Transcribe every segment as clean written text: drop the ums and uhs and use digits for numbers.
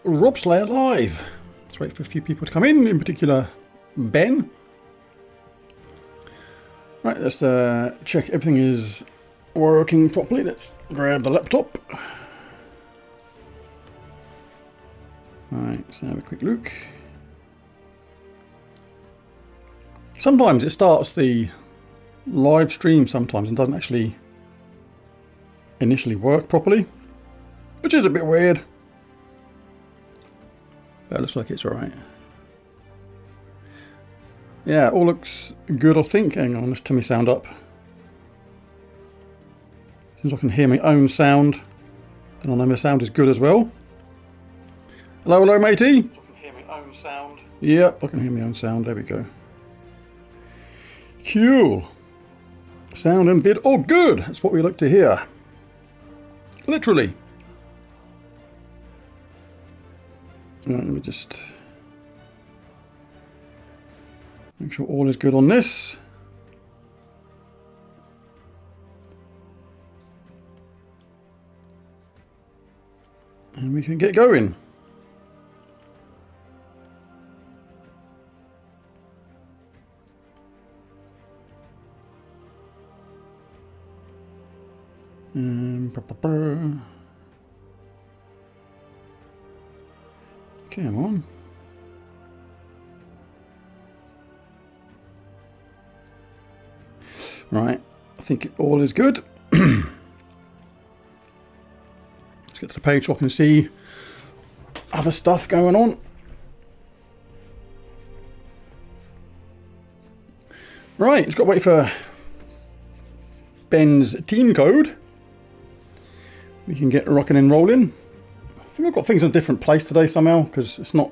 Robslayer live. Let's wait for a few people to come in particular Ben. Right, let's check everything is working properly. Let's grab the laptop. Right, let's have a quick look. Sometimes it starts the live stream sometimes and doesn't actually initially work properly, which is a bit weird. But it looks like it's alright. Yeah, all looks good, I think. Hang on, let's turn my sound up. As soon as I can hear my own sound, then I know my sound is good as well. Hello, hello, matey. I can hear my own sound. Yep, I can hear my own sound. There we go. Cool. Sound and vid. Oh, good. That's what we like to hear. Literally. Right, let me just make sure all is good on this. And we can get going. Come on. Right, I think all is good. Let's get to the page so I can see other stuff going on. Right, it's got to wait for Ben's team code. We can get rocking and rolling. I think I've got things in a different place today somehow because it's not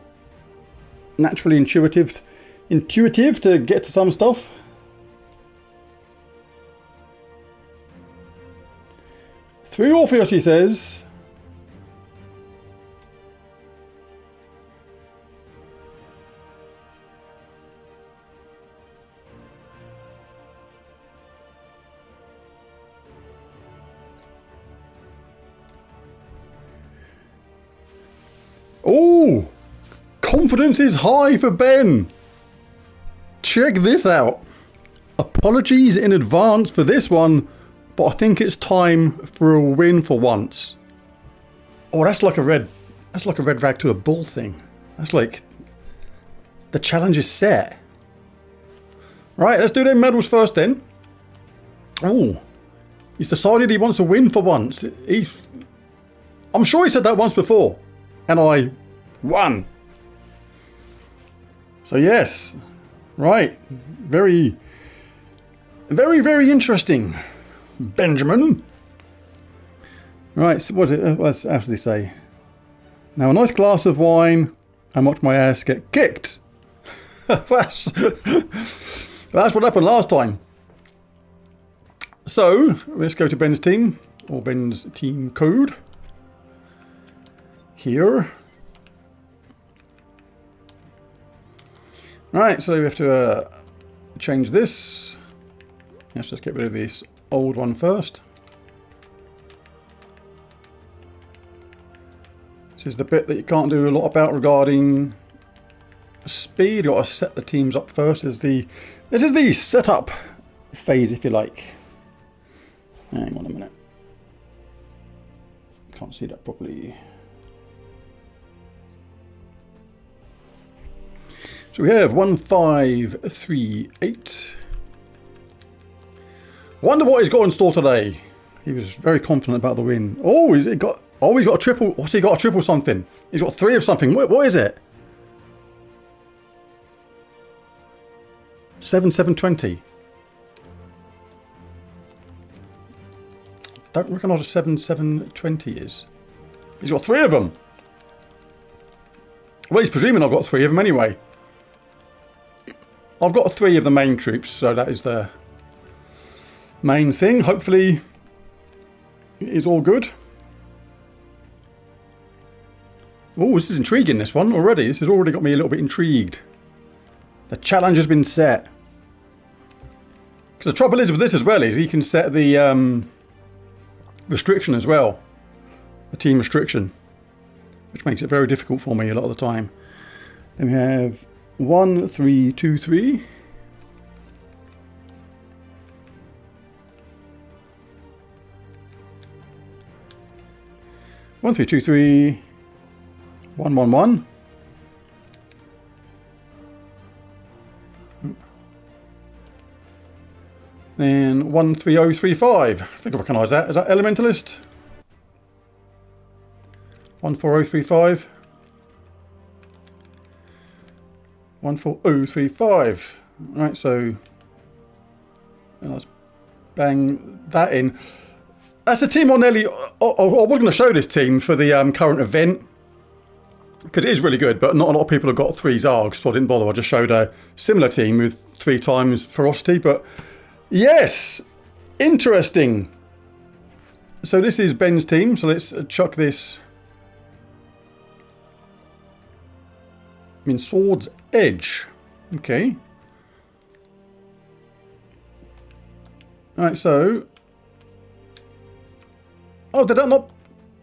naturally intuitive to get to some stuff. Through Orpheus, he says. Oh, confidence is high for Ben. Check this out. Apologies in advance for this one, but I think it's time for a win for once. Oh, that's like a red rag to a bull thing. That's like the challenge is set. Right, let's do them medals first then. Oh, he's decided he wants a win for once. I'm sure he said that once before. And I won. So yes, right, very, very, very interesting, Benjamin. Right, so what's after they say? Now a nice glass of wine and watch my ass get kicked. that's what happened last time. So let's go to Ben's team or Ben's team code. Here. Right, so we have to change this. Let's just get rid of this old one first. This is the bit that you can't do a lot about regarding speed. You've got to set the teams up first. This is the setup phase, if you like. Hang on a minute. Can't see that properly. So we have 1538. Wonder what he's got in store today. He was very confident about the win. Oh, he's got a triple. What's he got? A triple something. He's got 3 of something. What is it? 7,720. Don't recognise what 7,720 is. He's got 3 of them. Well, he's presuming I've got 3 of them anyway. I've got 3 of the main troops, so that is the main thing. Hopefully it is all good. Oh, this is intriguing, this one already. This has already got me a little bit intrigued. The challenge has been set. Because the trouble is with this as well is you can set the restriction as well. The team restriction. which makes it very difficult for me a lot of the time. Then we have 1 3 2 3. One, three, two, three, 1 1 1. Then 1 3 0 3 5. I think I recognise that. Is that Elementalist? 1 4 0 3 5. 1 4 0 3 5. Right, so let's bang that in. That's a team on nearly. I was going to show this team for the current event because it is really good, but not a lot of people have got 3 Zargs, so I didn't bother. I just showed a similar team with 3 times ferocity, but yes, interesting. So this is Ben's team, so let's chuck this in Sword's Edge. Okay. Alright, so... Oh, did that not...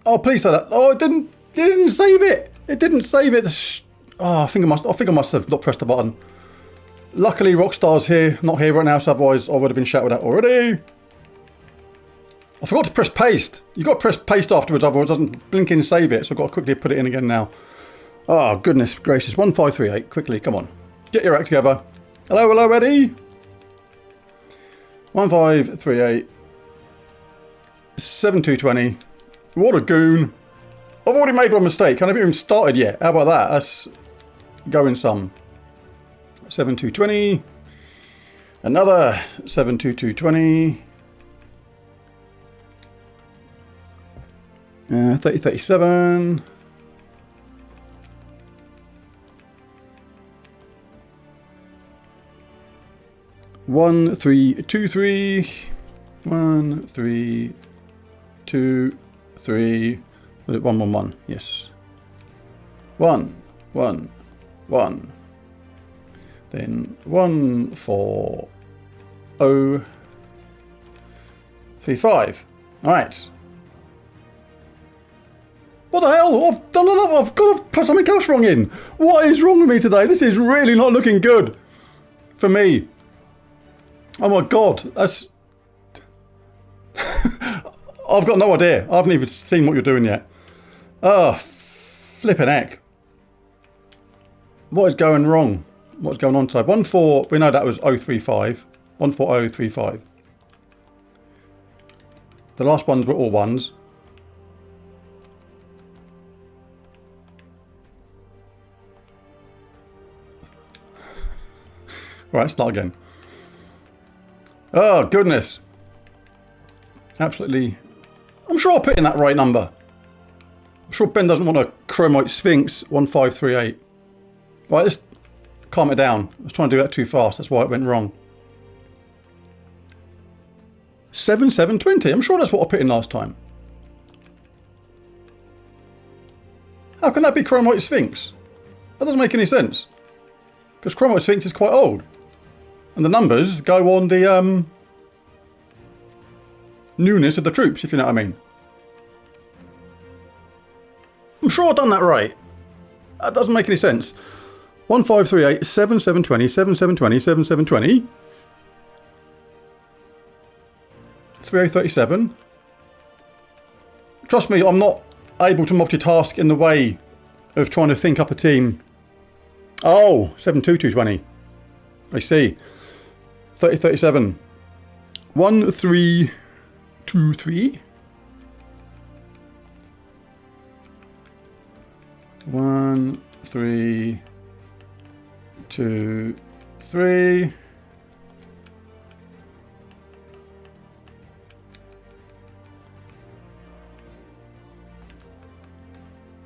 Oh, please say that. Oh, it didn't save it. It didn't save it. Oh, I think I must have not pressed the button. Luckily, Rockstar's not here right now, so otherwise I would have been shouted at already. I forgot to press paste. You've got to press paste afterwards, otherwise it doesn't blink in and save it. So I've got to quickly put it in again now. Oh, goodness gracious. 1538. Quickly, come on. Get your act together. Hello, hello, ready? 1538. 7220. What a goon. I've already made one mistake. I haven't even started yet. How about that? That's going some. 7220. Another 72220. 3037. One, three, two, three. 1 3 2 3. Was it 1 1 1? Yes. 1 1 1. Then 1 4 0 3 5. All right. What the hell? I've done another. I've got to put something else wrong in. What is wrong with me today? This is really not looking good for me. Oh my god, that's... I've got no idea. I haven't even seen what you're doing yet. Oh, flipping heck. What is going wrong? What's going on today? 1 4, we know that was 035. 14035. The last ones were all ones. Right, start again. Oh, goodness. Absolutely. I'm sure I'll put in that right number. I'm sure Ben doesn't want a Chromite Sphinx 1538. Right, let's calm it down. I was trying to do that too fast. That's why it went wrong. 7720. I'm sure that's what I put in last time. How can that be Chromite Sphinx? That doesn't make any sense. Because Chromite Sphinx is quite old. And the numbers go on the newness of the troops, if you know what I mean. I'm sure I've done that right. That doesn't make any sense. 1538, 7720, 7720, 7720. 3037. Trust me, I'm not able to multitask in the way of trying to think up a team. Oh, 72220. I see. 3037. 1323. 1 3 2 3.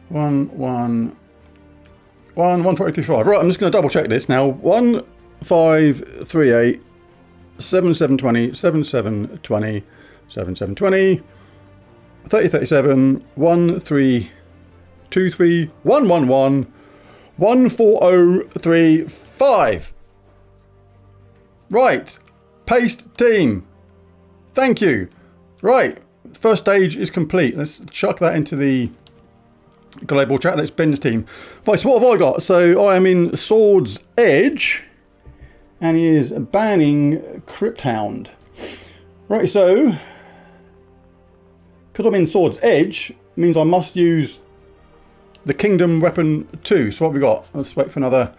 One, 1435. Right, I'm just going to double check this now. 1538 7720 7720 7720 3037 1323 111 14035. Right, paste team. Thank you. Right, first stage is complete. Let's chuck that into the Global chat, that's Ben's team. Right, so what have I got? So I am in Sword's Edge, and he is banning Crypt Hound. Right, so because I'm in Sword's Edge, means I must use the Kingdom Weapon 2. So what we got? Let's wait for another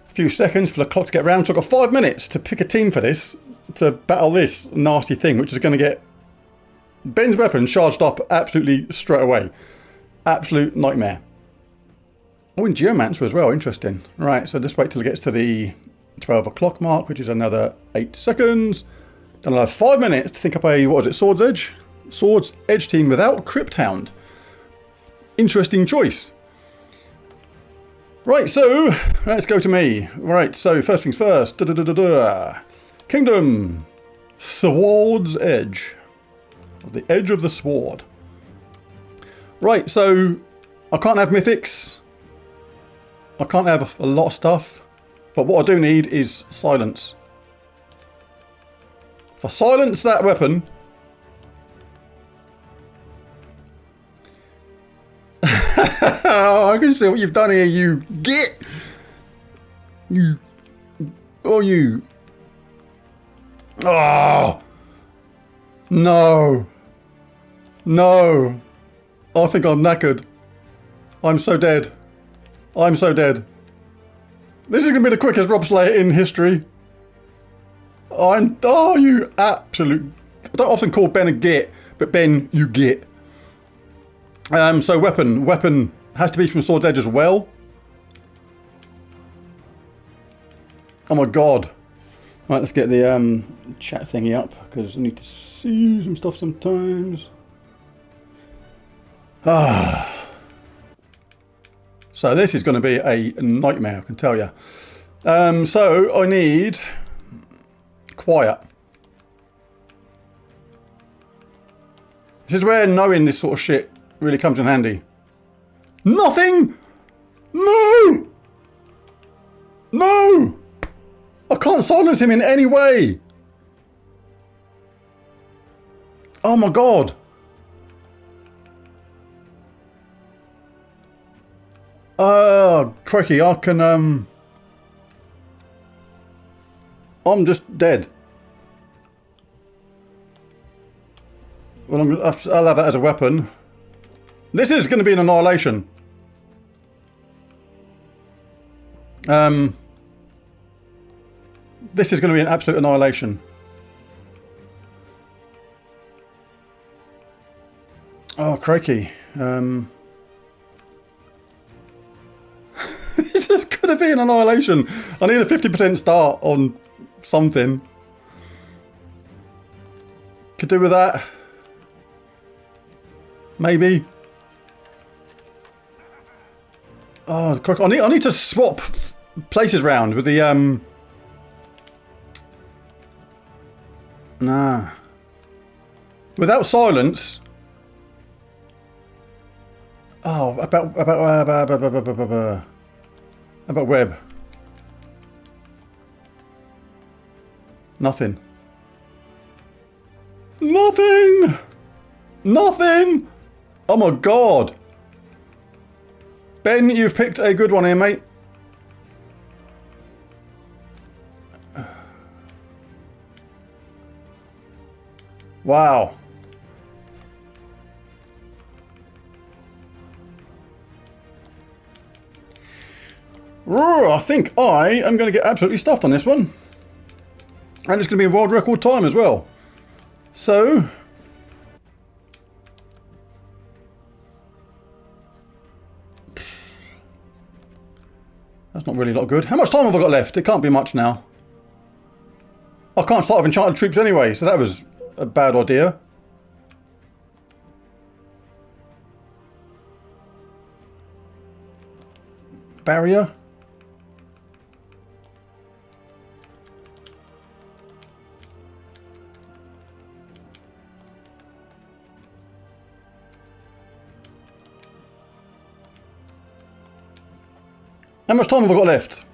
few seconds for the clock to get round. So I've got 5 minutes to pick a team for this, to battle this nasty thing, which is going to get Ben's weapon charged up absolutely straight away. Absolute nightmare. Oh, and Geomancer as well, interesting. Right, so just wait till it gets to the 12 o'clock mark, which is another 8 seconds. Then I'll have 5 minutes to think up a, what is it, Sword's Edge? Sword's Edge team without Crypt Hound. Interesting choice. Right, so let's go to me. Right, so first things first. Kingdom. Sword's Edge. The edge of the sword. Right, so I can't have mythics. I can't have a lot of stuff. But what I do need is silence. If I silence that weapon... I can see what you've done here, you git! You... Oh, you... Oh! No! No! I think I'm knackered. I'm so dead. I'm so dead. This is going to be the quickest Robslayer in history. Oh, you absolute... I don't often call Ben a git, but Ben, you git. So weapon has to be from Sword's Edge as well. Oh my god. Right, let's get the chat thingy up, because I need to see some stuff sometimes. So this is going to be a nightmare, I can tell you. So I need quiet. This is where knowing this sort of shit really comes in handy. Nothing! No! No! I can't silence him in any way! Oh my god! Crikey, I can, I'm just dead. Well, I'll have that as a weapon. This is going to be an annihilation. This is going to be an absolute annihilation. Oh, crikey. This is going to be an annihilation. I need a 50% start on something. Could do with that. Maybe. Oh, I need to swap places round with the Nah. Without silence. Oh, about web. Nothing. Nothing. Nothing. Oh my god. Ben, you've picked a good one here, mate. Wow. I think I am going to get absolutely stuffed on this one. And it's going to be a world record time as well. So... that's not really a lot good. How much time have I got left? It can't be much now. I can't start with enchanted troops anyway, so that was a bad idea. Barrier. How much time have I got left?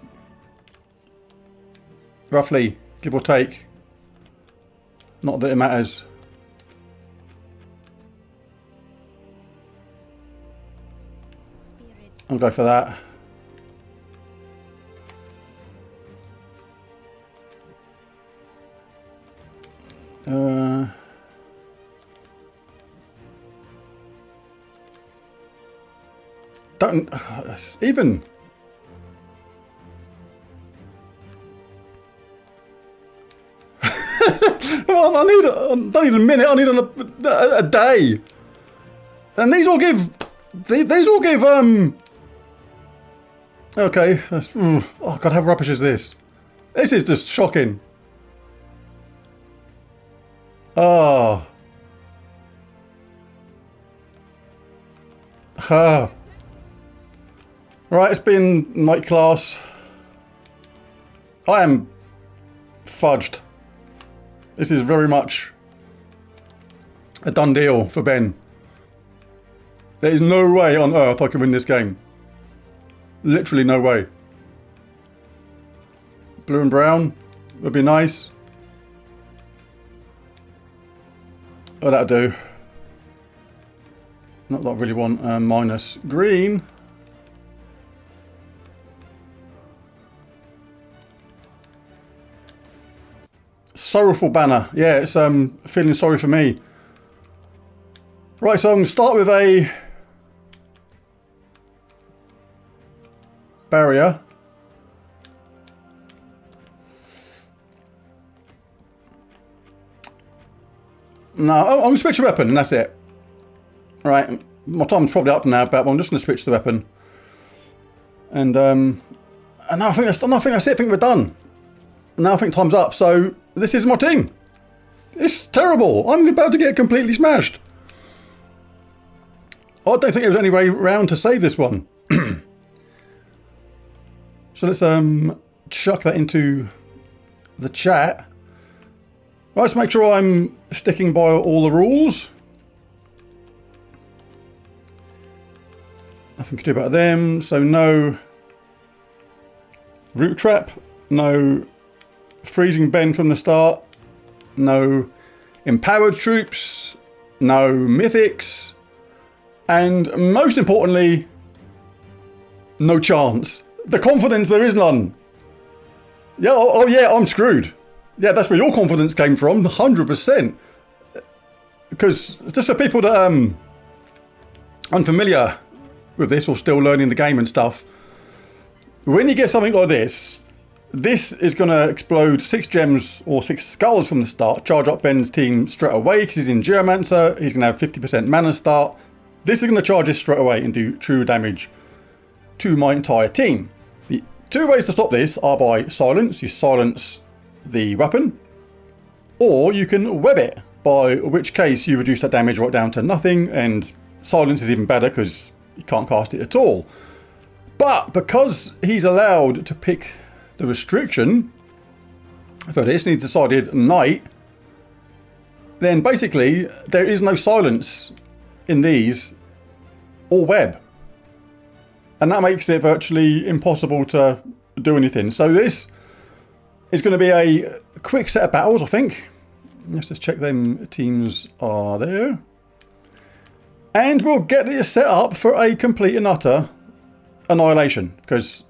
Roughly, give or take. Not that it matters. I'll go for that. Don't even. Well, I don't need a minute. I need a day. And these all give. These all give. Okay. Oh God, how rubbish is this? This is just shocking. Oh. Right, it's been night class. I am fudged. This is very much a done deal for Ben. There is no way on earth I can win this game. Literally no way. Blue and brown would be nice. Oh, that'll do. Not that I really want minus green. Sorrowful banner. Yeah, it's feeling sorry for me. Right, so I'm going to start with a barrier. No, I'm going to switch the weapon and that's it. Right, my time's probably up now, but I'm just going to switch the weapon. And I think that's it. I think we're done. Now I think time's up. So this is my team. It's terrible. I'm about to get completely smashed. I don't think there was any way round to save this one. So let's chuck that into the chat. Right, let's make sure I'm sticking by all the rules. Nothing to do about them. So no root trap, no freezing Ben from the start, no empowered troops, no mythics, and most importantly, no chance. The confidence, there is none. Yeah, oh yeah, I'm screwed. Yeah, that's where your confidence came from, 100%. Because just for people that are unfamiliar with this or still learning the game and stuff, when you get something like this, this is going to explode 6 gems or 6 skulls from the start, charge up Ben's team straight away because he's in Geomancer, he's going to have 50% mana start. This is going to charge this straight away and do true damage to my entire team. The 2 ways to stop this are by silence. You silence the weapon, or you can web it, by which case you reduce that damage right down to nothing, and silence is even better because you can't cast it at all. But because he's allowed to pick the restriction for this, and he's decided night, then basically there is no silence in these or web, and that makes it virtually impossible to do anything. So this is going to be a quick set of battles, I think. Let's just check them teams are there, and we'll get this set up for a complete and utter annihilation, because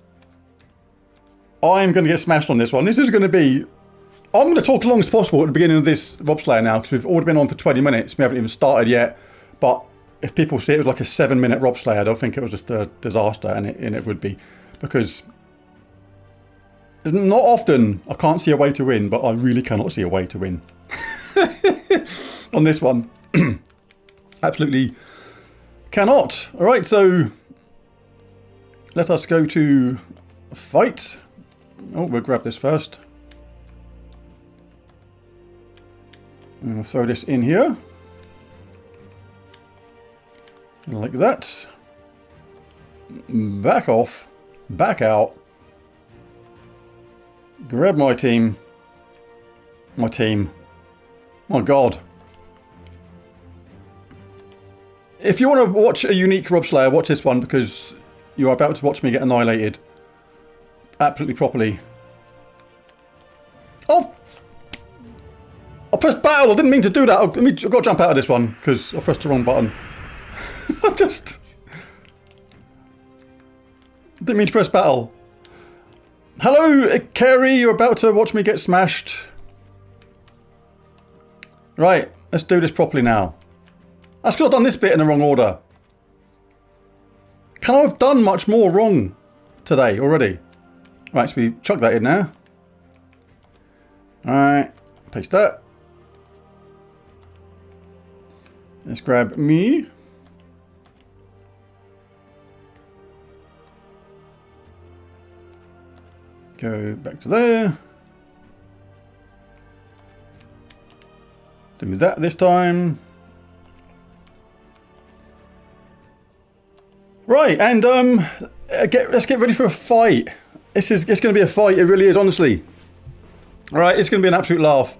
I'm going to get smashed on this one. This is going to be... I'm going to talk as long as possible at the beginning of this Robslayer now, because we've already been on for 20 minutes. We haven't even started yet. But if people see it was like a 7-minute Robslayer, they'll think it was just a disaster, and it would be. Because it's not often I can't see a way to win, but I really cannot see a way to win. On this one. Absolutely cannot. Alright, so let us go to fight. Oh, we'll grab this first. And we'll throw this in here. Like that. Back off. Back out. Grab my team. My team. My God. If you want to watch a unique Robslayer, watch this one, because you are about to watch me get annihilated. Absolutely properly. Oh! I pressed battle. I didn't mean to do that. I've got to jump out of this one because I pressed the wrong button. I just... Didn't mean to press battle. Hello, Kerry. You're about to watch me get smashed. Right, let's do this properly now. I should have done this bit in the wrong order. Can I have done much more wrong today already? Right, so we chuck that in there. Alright, paste that. Let's grab me. Go back to there. Do that this time. Right, and let's get ready for a fight. It's going to be a fight. It really is, honestly. All right, it's going to be an absolute laugh.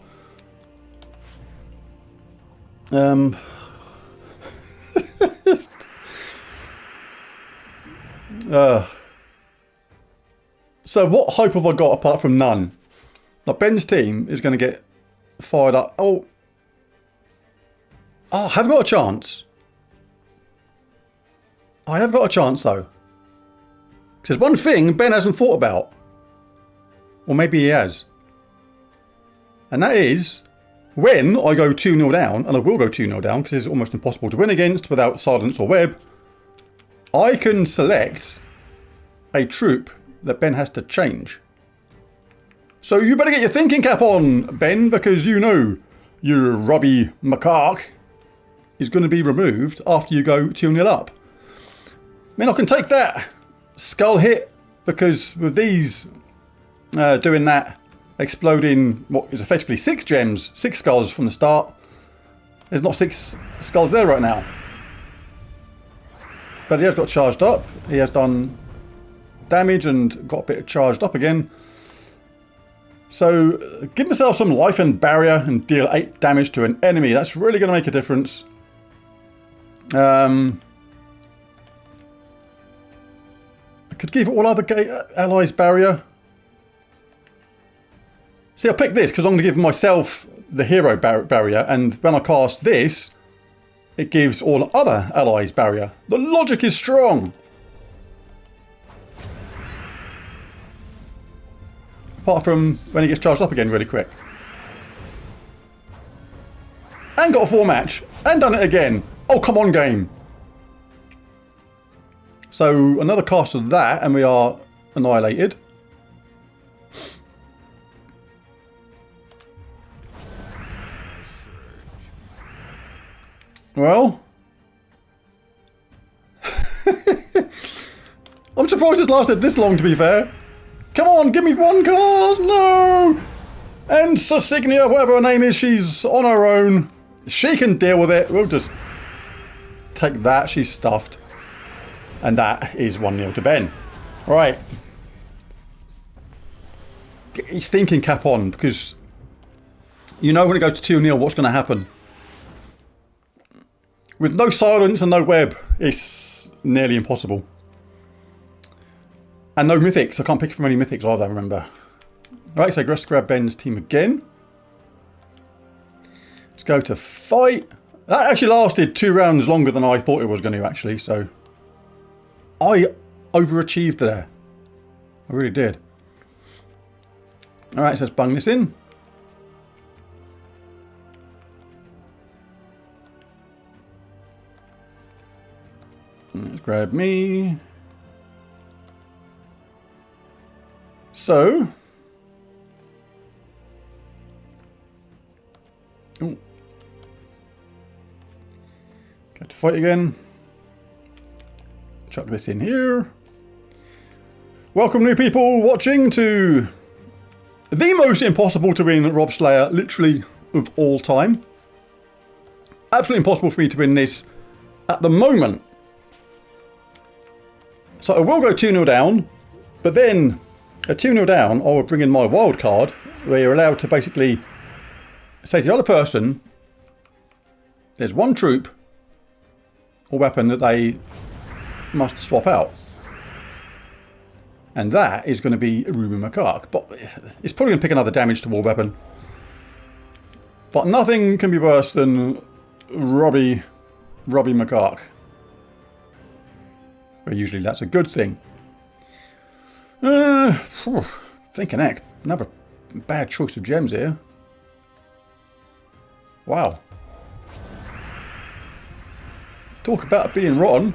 So what hope have I got apart from none? Like Ben's team is going to get fired up. Oh, I have got a chance. I have got a chance though. Because there's one thing Ben hasn't thought about. Or maybe he has. And that is, when I go 2-0 down, and I will go 2-0 down because it's almost impossible to win against without silence or web, I can select a troop that Ben has to change. So you better get your thinking cap on, Ben, because you know your Robbie macaque is going to be removed after you go 2-0 up. I mean, I can take that skull hit because with these doing that, exploding what is effectively 6 gems, 6 skulls from the start, there's not 6 skulls there right now. But he has got charged up, he has done damage and got a bit charged up again. So give myself some life and barrier and deal 8 damage to an enemy. That's really going to make a difference. I could give all other allies barrier. See, I'll pick this because I'm going to give myself the hero barrier, and when I cast this, it gives all other allies barrier. The logic is strong. Apart from when he gets charged up again really quick. And got a 4 match. And done it again. Oh, come on, game. So another cast of that and we are annihilated. Well. I'm surprised it's lasted this long, to be fair. Come on, give me 1 card! No! And Susignia, whatever her name is, she's on her own. She can deal with it. We'll just take that. She's stuffed. And that is 1-0 to Ben. Right. Get your thinking cap on, because you know when it goes to 2-0 what's going to happen. With no silence and no web, it's nearly impossible. And no mythics. I can't pick from any mythics either, remember. Right, so let's grab Ben's team again. Let's go to fight. That actually lasted 2 rounds longer than I thought it was going to, actually. So I overachieved there. I really did. Alright, so let's bung this in. Let's grab me. So, go to fight again. Chuck this in here. Welcome new people watching to the most impossible to win Robslayer literally of all time. Absolutely impossible for me to win this at the moment. So I will go 2-0 down, but then at 2-0 down, I will bring in my wild card, where you're allowed to basically say to the other person, there's 1 troop or weapon that they must swap out. And that is going to be Ruby Macaque. But it's probably going to pick another damage to war weapon. But nothing can be worse than Robbie Macaque. But usually that's a good thing. Phew, thinking heck, another bad choice of gems here. Wow. Talk about being rotten.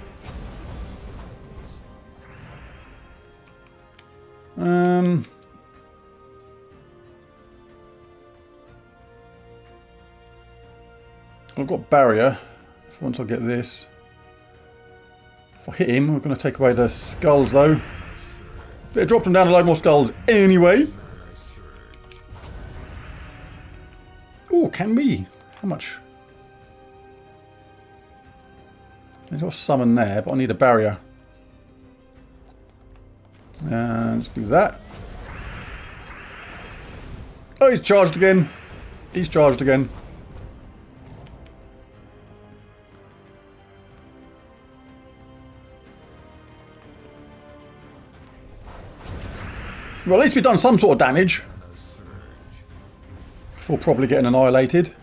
I've got barrier. So once I get this, if I hit him, I'm going to take away the skulls though. They dropped them down a load more skulls anyway. Oh, can we? How much? There's got summon there, but I need a barrier. And let's do that. Oh, he's charged again. He's charged again. Well, at least we've done some sort of damage. We'll probably get annihilated.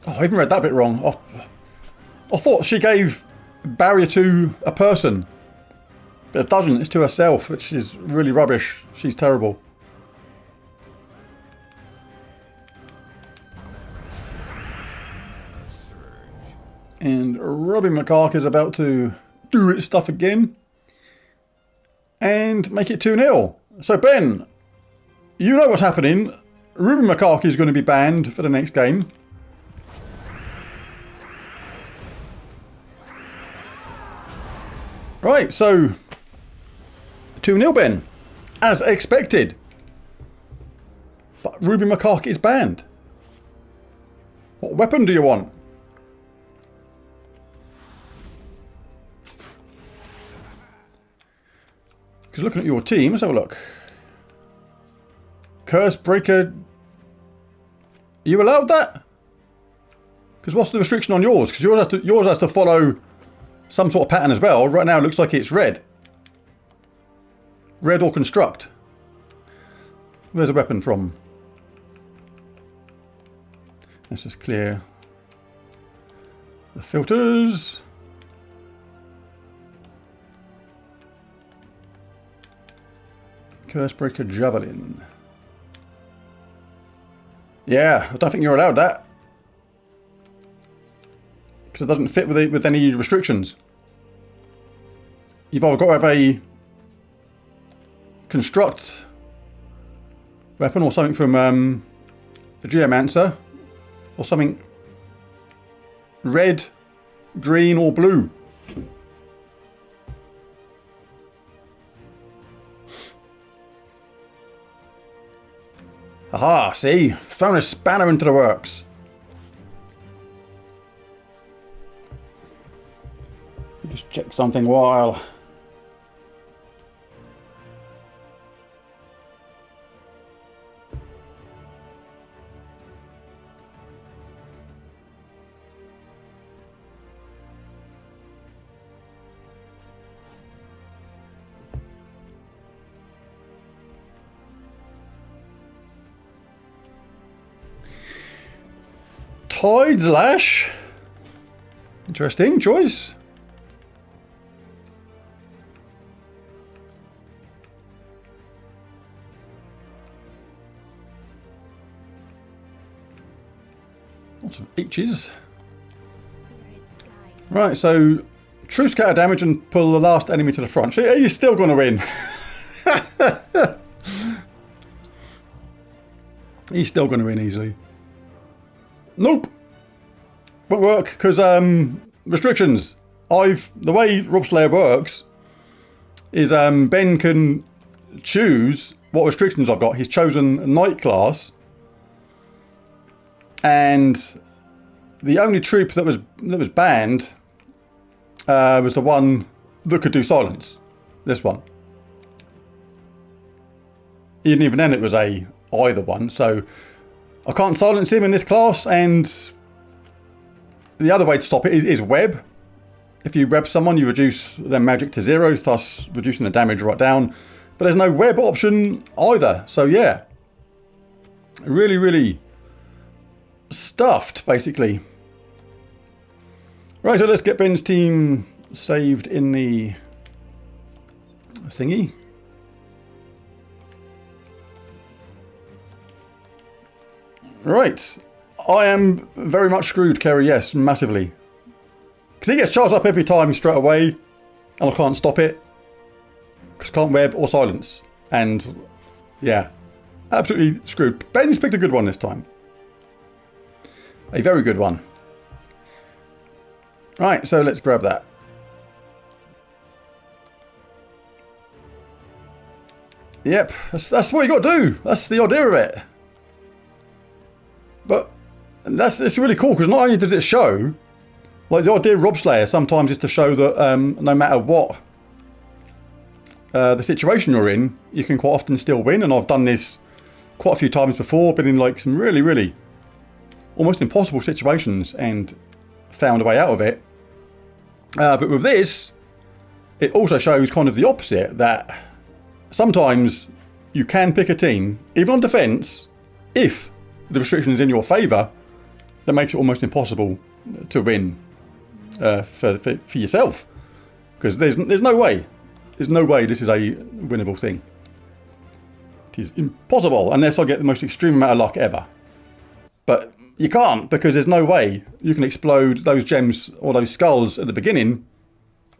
Oh, I even read that bit wrong. I thought she gave barrier to a person. But it doesn't, it's to herself, which is really rubbish. She's terrible. And Robin McCark is about to do its stuff again. And make it 2-0. So Ben, you know what's happening. Ruben McCark is going to be banned for the next game. Right, so 2-0 Ben, as expected. But Ruben McCark is banned. What weapon do you want? Because looking at your team, let's have a look. Curse Breaker. Are you allowed that? Because what's the restriction on yours? Because yours has to follow some sort of pattern as well. Right now it looks like it's red. Red or construct. Where's a weapon from? Let's just clear the filters. Cursebreaker Javelin. Yeah, I don't think you're allowed that. Because it doesn't fit with any restrictions. You've either got to have a construct weapon or something from the Geomancer, or something red, green or blue. Aha, see? Thrown a spanner into the works. Just check something while. Tide's Lash. Interesting choice. Lots of H's. Right, so true scatter damage and pull the last enemy to the front. So you're still going to win. He's still going to win easily. Nope. Won't work because restrictions. The way Robslayer works is Ben can choose what restrictions I've got. He's chosen Night class, and the only troop that was banned was the one that could do silence. This one. Even then, it was either one. So I can't silence him in this class, and the other way to stop it is web. If you web someone, you reduce their magic to 0, thus reducing the damage right down. But there's no web option either. So yeah, really, really stuffed, basically. Right, so let's get Ben's team saved in the thingy. Right. I am very much screwed, Kerry, yes, massively. Because he gets charged up every time straight away, and I can't stop it. Because I can't web or silence. And, yeah, absolutely screwed. Ben's picked a good one this time. A very good one. Right, so let's grab that. Yep, that's what you got to do. That's the idea of it. But it's really cool because not only does it show, like the idea of Robslayer sometimes is to show that no matter what the situation you're in, you can quite often still win. And I've done this quite a few times before, been in like some really, really almost impossible situations and found a way out of it. But with this, it also shows kind of the opposite, that sometimes you can pick a team, even on defense, if the restriction is in your favour, that makes it almost impossible to win for yourself. Because there's no way this is a winnable thing. It is impossible unless I get the most extreme amount of luck ever. But you can't, because there's no way you can explode those gems or those skulls at the beginning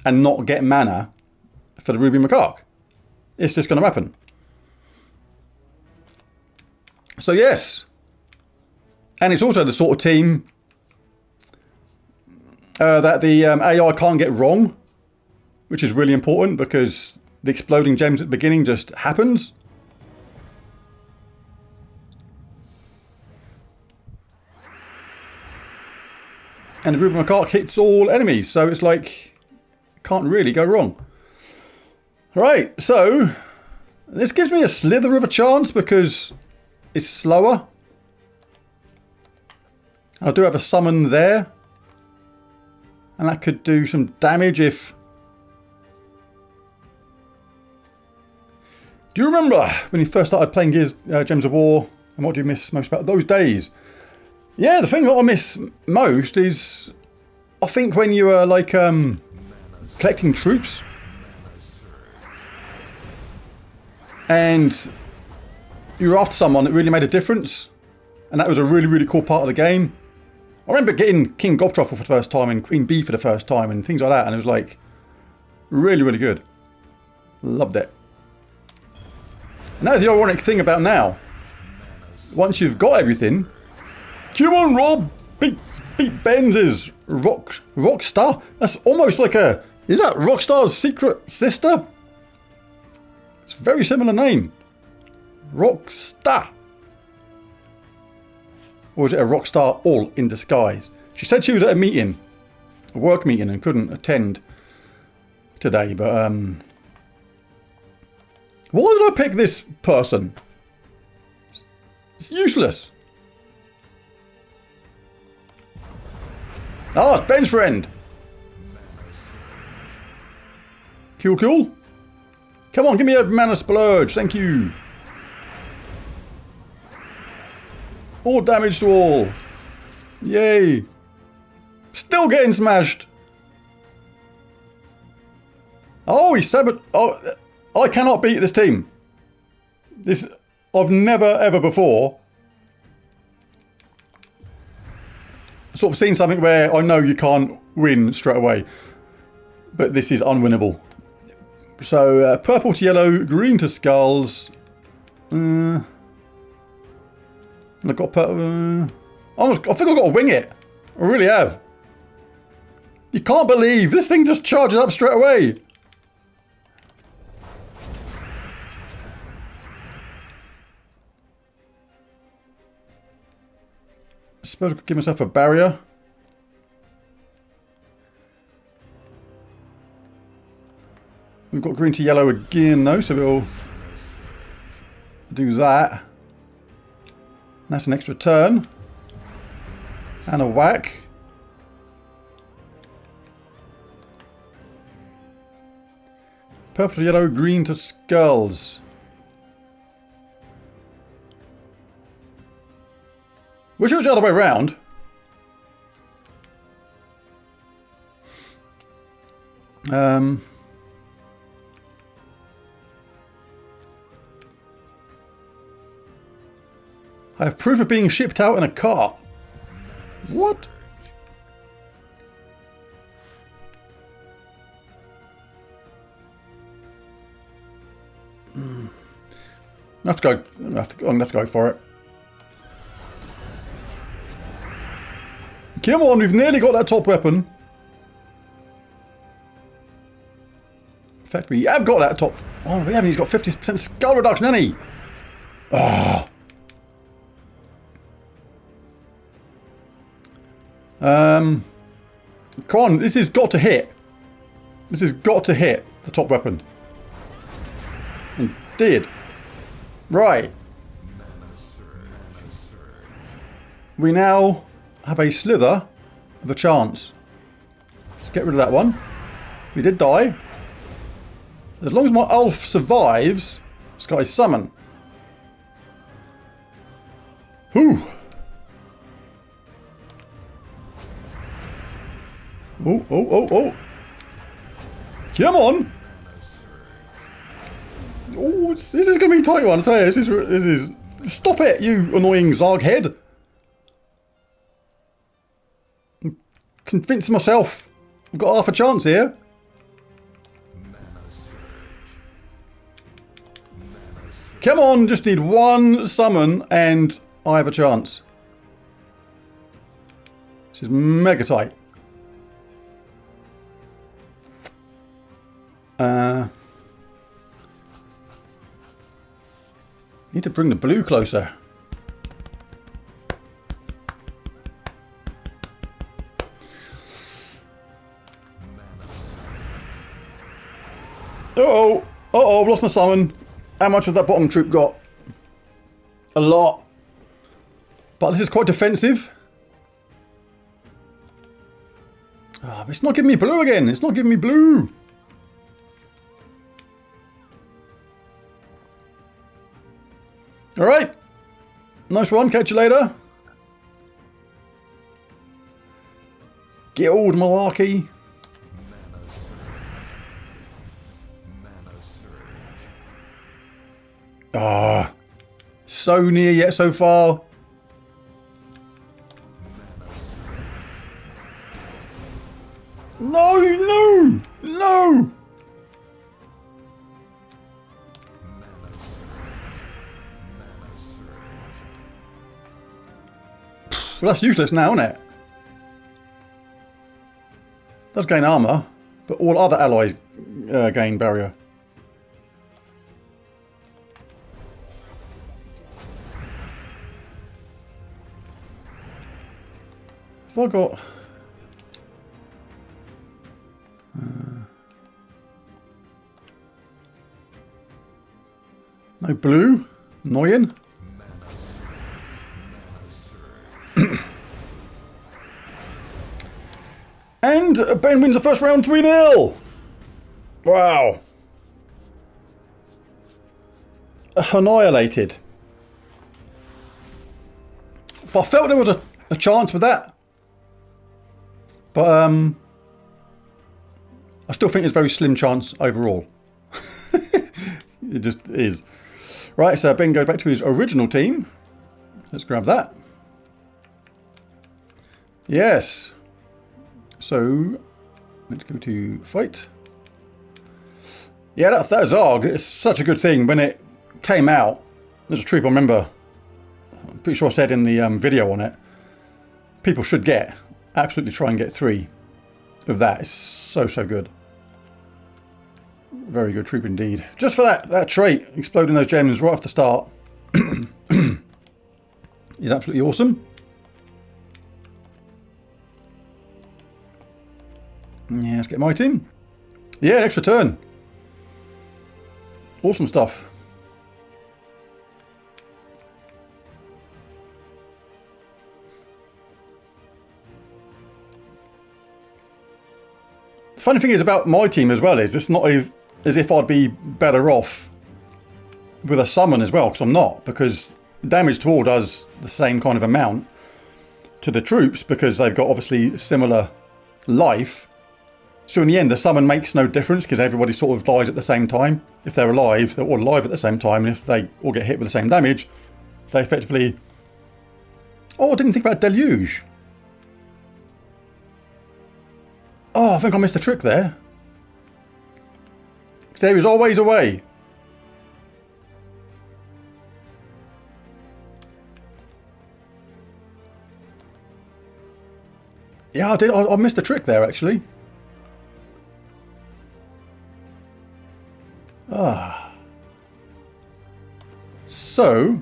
and not get mana for the Ruby Macaque. It's just going to happen. So yes. And it's also the sort of team that the AI can't get wrong, which is really important because the exploding gems at the beginning just happens. And the Ruby Macaque hits all enemies, so it's like, can't really go wrong. Right, so this gives me a slither of a chance because it's slower. I do have a summon there, and that could do some damage if... Do you remember when you first started playing Gems of War, and what do you miss most about those days? Yeah, the thing that I miss most is, I think when you were like collecting troops, and you were after someone that really made a difference, and that was a really, really cool part of the game. I remember getting King Gobtruffle for the first time and Queen Bee for the first time and things like that, and it was like really, really good. Loved it. And that's the ironic thing about now. Once you've got everything, come on, Rob, beat Ben's Rockstar. That's almost like a... Is that Rockstar's secret sister? It's a very similar name. Rockstar. Or is it a Rockstar all in disguise? She said she was at a meeting, a work meeting, and couldn't attend today, but why did I pick this person? It's useless. Ah, it's Ben's friend. Cool, cool. Come on, give me a mana splurge, thank you. All damage to all. Yay. Still getting smashed. Oh, he's sabot. Oh, I cannot beat this team. This, I've never ever before sort of seen something where I know you can't win straight away, but this is unwinnable. So purple to yellow, green to skulls. I've got I think I've got to wing it. I really have. You can't believe this thing just charges up straight away. I suppose I could give myself a barrier. We've got green to yellow again though, so we'll do that. That's an extra turn. And a whack. Purple to yellow, green to skulls. Wish it was the other way around. Um, I have proof of being shipped out in a car. What? I'm gonna have to go. I'm gonna have to go for it. Come on, we've nearly got that top weapon. In fact, we have got that top. Oh, we haven't. He's got 50% skull reduction, hasn't he? Ah. Come on, this has got to hit. This has got to hit the top weapon. It did. Right. We now have a slither of a chance. Let's get rid of that one. We did die. As long as my Ulf survives, this guy's summon. Whew. Oh, oh, oh, oh. Come on. Oh, this is going to be a tight one, I tell you. This is... Stop it, you annoying Zarg head. I'm convincing myself I've got half a chance here. Come on, just need one summon and I have a chance. This is mega tight. Need to bring the blue closer. Uh-oh. Uh-oh, I've lost my summon. How much has that bottom troop got? A lot. But this is quite defensive. Ah, but it's not giving me blue again. It's not giving me blue. Alright. Nice one. Catch you later. Guild malarkey. Ah. So near yet so far. No, no, no. Well, that's useless now, isn't it? Does gain armor, but all other allies gain barrier. Have I got... no blue? Annoying. And Ben wins the first round 3-0. Wow. Annihilated. But I felt there was a chance with that. But I still think there's a very slim chance overall. It just is. Right, so Ben goes back to his original team. Let's grab that. Yes. So, let's go to fight. Yeah, that Zarg is such a good thing. When it came out, there's a troop I remember, I'm pretty sure I said in the video on it, people should get, absolutely try and get 3 of that. It's so, so good. Very good troop indeed. Just for that trait, exploding those gems right off the start, is absolutely awesome. Yeah, let's get my team. Yeah, extra turn. Awesome stuff. The funny thing is about my team as well is it's not as if I'd be better off with a summon as well, because I'm not, because damage to all does the same kind of amount to the troops because they've got obviously similar life. So in the end, the summon makes no difference because everybody sort of dies at the same time. If they're alive, they're all alive at the same time. And if they all get hit with the same damage, they effectively... Oh, I didn't think about Deluge. Oh, I think I missed a trick there. Because there is always a way. Yeah, I did. I missed a trick there, actually. Ah. So,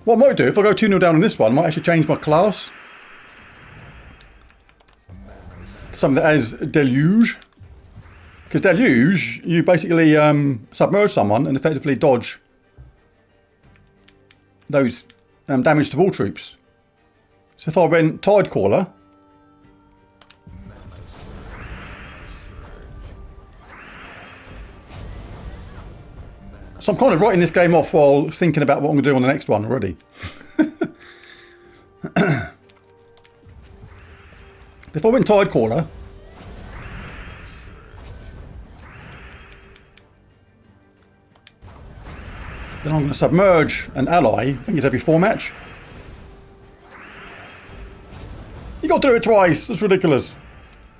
what I might do, if I go 2-0 down on this one, I might actually change my class. Something that has Deluge. Because Deluge, you basically submerge someone and effectively dodge those damage to all troops. So if I went Tide Caller, so I'm kind of writing this game off while thinking about what I'm going to do on the next one already. If I went Tide Caller, then I'm going to submerge an ally. I think it's every 4 match. You got to do it twice. That's ridiculous.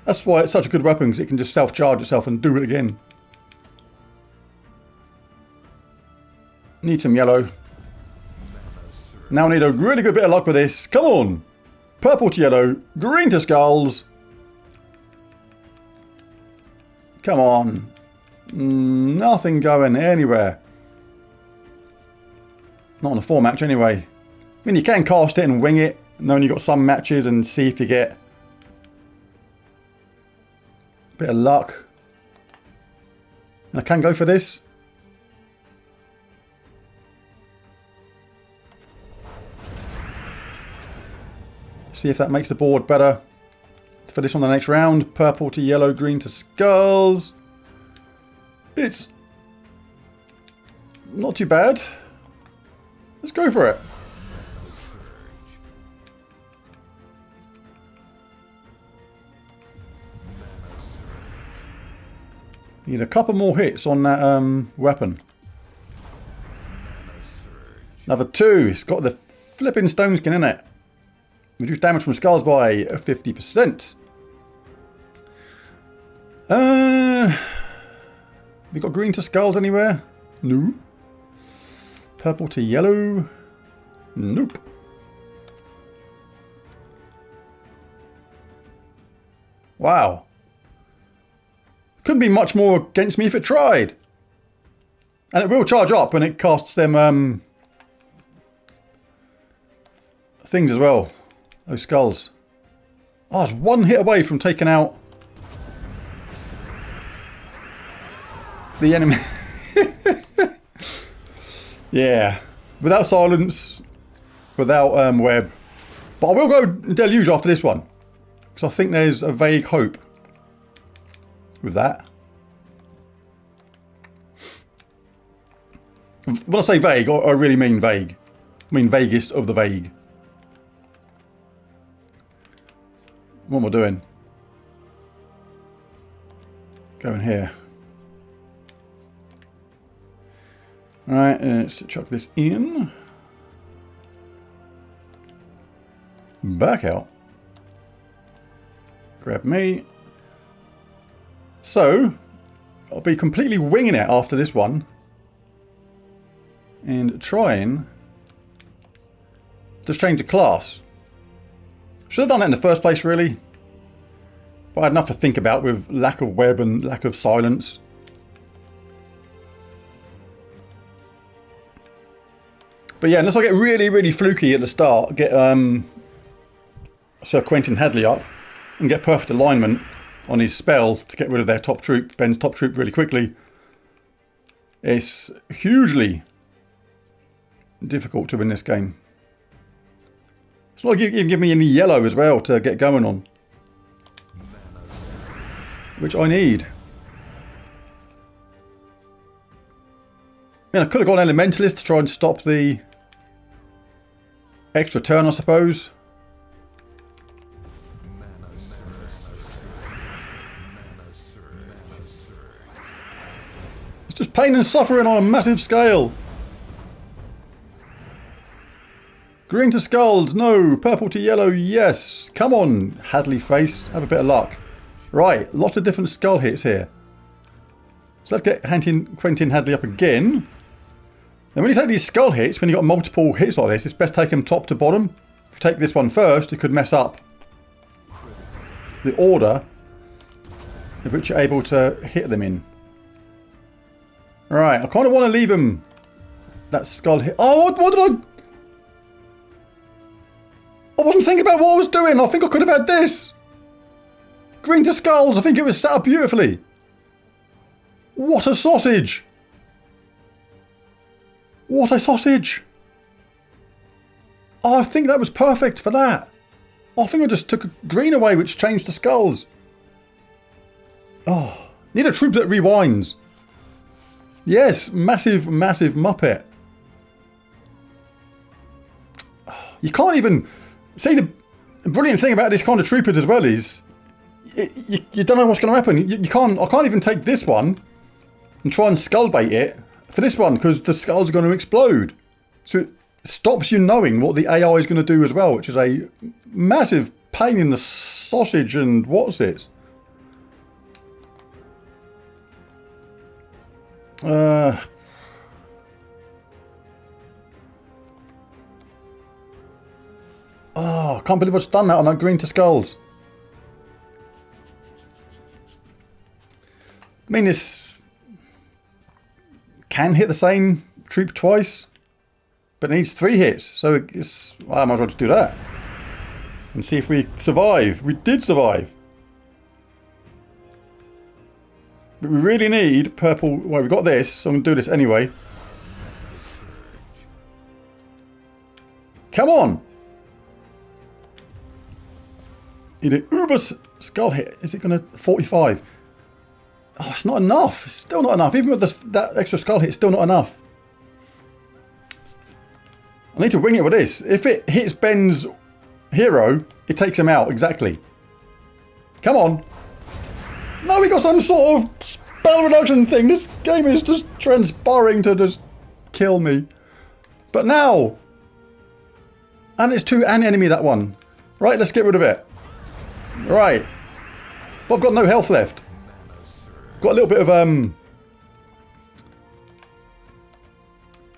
That's why it's such a good weapon, because it can just self-charge itself and do it again. Need some yellow. Now I need a really good bit of luck with this. Come on. Purple to yellow. Green to skulls. Come on. Nothing going anywhere. Not on a 4 match anyway. I mean, you can cast it and wing it, knowing you've got some matches, and see if you get a bit of luck. And I can go for this. See if that makes the board better for this on the next round. Purple to yellow, green to skulls. It's not too bad. Let's go for it. Need a couple more hits on that weapon. Another 2. It's got the flipping stone skin in it. Reduce damage from skulls by 50%. Have you got green to skulls anywhere? No. Purple to yellow? Nope. Wow. Couldn't be much more against me if it tried. And it will charge up when it casts them things as well. Those skulls. Oh, I was 1 hit away from taking out the enemy. Yeah. Without silence. Without web. But I will go Deluge after this one. Because I think there's a vague hope with that. When I say vague, I really mean vague. I mean vaguest of the vague. What am I doing? Going here. Alright, let's chuck this in. Back out. Grab me. So, I'll be completely winging it after this one. And trying just change the class. Should have done that in the first place, really. But I had enough to think about with lack of web and lack of silence. But yeah, unless I get really, really fluky at the start, get Sir Quentin Hadley up and get perfect alignment on his spell to get rid of their top troop, Ben's top troop, really quickly, it's hugely difficult to win this game. It's not even give me any yellow as well to get going on, which I need. I mean, I could have gone Elementalist to try and stop the extra turn, I suppose. It's just pain and suffering on a massive scale. Green to skulls, no. Purple to yellow, yes. Come on, Hadley face, have a bit of luck. Right, lots of different skull hits here. So let's get Quentin Hadley up again. And when you take these skull hits, when you've got multiple hits like this, it's best to take them top to bottom. If you take this one first, it could mess up the order of which you're able to hit them in. Right, I kind of want to leave him that skull hit. Oh, what did I wasn't thinking about what I was doing. I think I could have had this. Green to skulls. I think it was set up beautifully. What a sausage. What a sausage. Oh, I think that was perfect for that. I think I just took a green away, which changed the skulls. Oh, need a troop that rewinds. Yes, massive, massive Muppet. You can't even... See, the brilliant thing about this kind of troopers as well is you don't know what's going to happen. I can't even take this one and try and skull bait it for this one because the skull's going to explode. So it stops you knowing what the AI is going to do as well, which is a massive pain in the sausage and what's it. Oh, I can't believe I've done that on that green to skulls. I mean, this can hit the same troop twice, but it needs 3 hits. So well, I might as well just do that and see if we survive. We did survive. But we really need purple. Well, we got this, so I'm going to do this anyway. Come on! Need an uber skull hit. Is it going to 45? Oh, it's not enough. It's still not enough. Even with that extra skull hit, it's still not enough. I need to wing it with this. If it hits Ben's hero, it takes him out. Exactly. Come on. No, we got some sort of spell reduction thing. This game is just transpiring to just kill me. But now. And it's an enemy, that one. Right, let's get rid of it. Right. But I've got no health left. Got a little bit of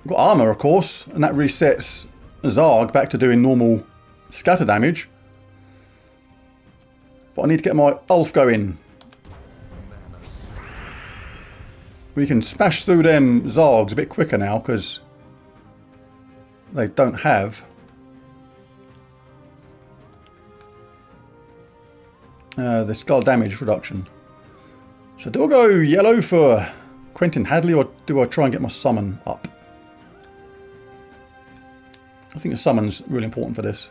got armor, of course, and that resets Zarg back to doing normal scatter damage. But I need to get my Ulf going. We can smash through them Zargs a bit quicker now because they don't have the skull damage reduction. So do I go yellow for Quentin Hadley or do I try and get my summon up? I think the summon's really important for this.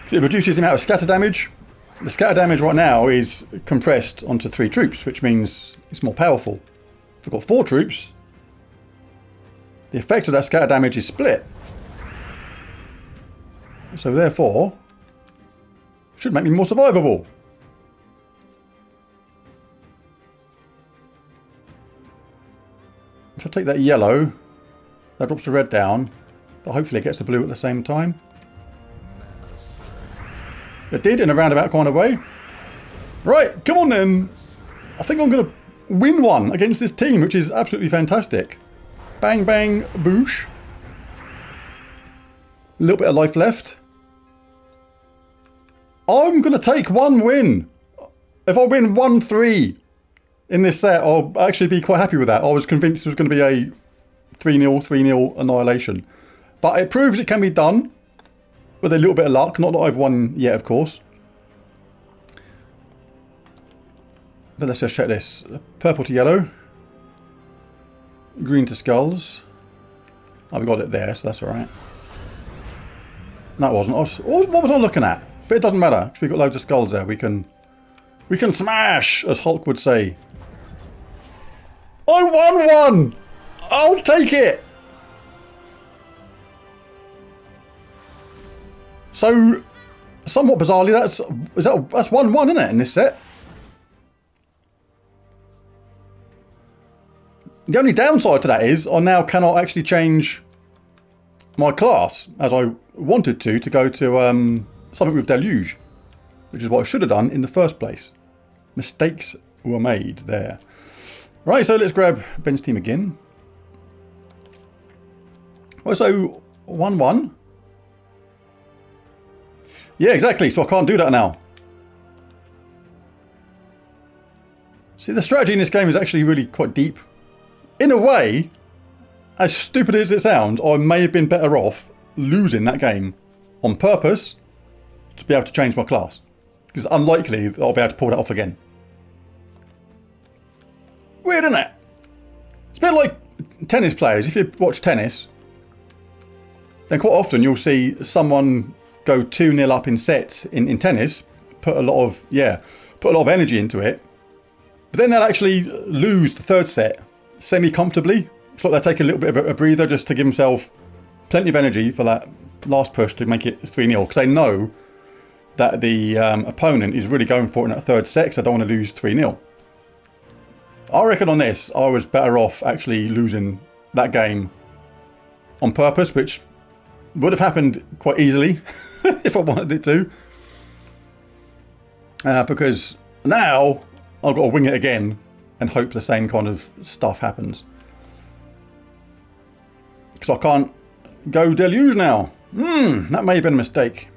So it reduces the amount of scatter damage. The scatter damage right now is compressed onto 3 troops, which means it's more powerful. If I've got 4 troops, the effect of that scatter damage is split. So therefore, it should make me more survivable. If I take that yellow, that drops the red down, but hopefully it gets the blue at the same time. It did in a roundabout kind of way. Right, come on then. I think I'm going to win one against this team, which is absolutely fantastic. Bang, bang, boosh. A little bit of life left. I'm going to take 1 win. If I win 1-3 in this set, I'll actually be quite happy with that. I was convinced it was going to be a 3-0, 3-0 annihilation. But it proves it can be done with a little bit of luck. Not that I've won yet, of course. But let's just check this. Purple to yellow. Green to skulls. Oh, we got it there, so that's alright. That wasn't us. What was I looking at? But it doesn't matter, because we've got loads of skulls there. We can smash, as Hulk would say. I won one! I'll take it! So, somewhat bizarrely, that's 1-1, isn't it, in this set? The only downside to that is I now cannot actually change my class as I wanted to go to something with Deluge, which is what I should have done in the first place. Mistakes were made there. Right, so let's grab Ben's team again. Well, so 1-1. Yeah, exactly, so I can't do that now. See, the strategy in this game is actually really quite deep. In a way, as stupid as it sounds, I may have been better off losing that game on purpose to be able to change my class. Because it's unlikely that I'll be able to pull that off again. Weird, isn't it? It's a bit like tennis players. If you watch tennis, then quite often you'll see someone go 2-0 up in sets in tennis, put a lot of energy into it, but then they'll actually lose the third set semi-comfortably. It's like they take a little bit of a breather just to give themselves plenty of energy for that last push to make it 3-0, because they know that the opponent is really going for it in that third set, because they don't want to lose 3-0. I reckon on this, I was better off actually losing that game on purpose, which would have happened quite easily if I wanted it to. Because now I've got to wing it again and hope the same kind of stuff happens. Because I can't go Deluge now. That may have been a mistake.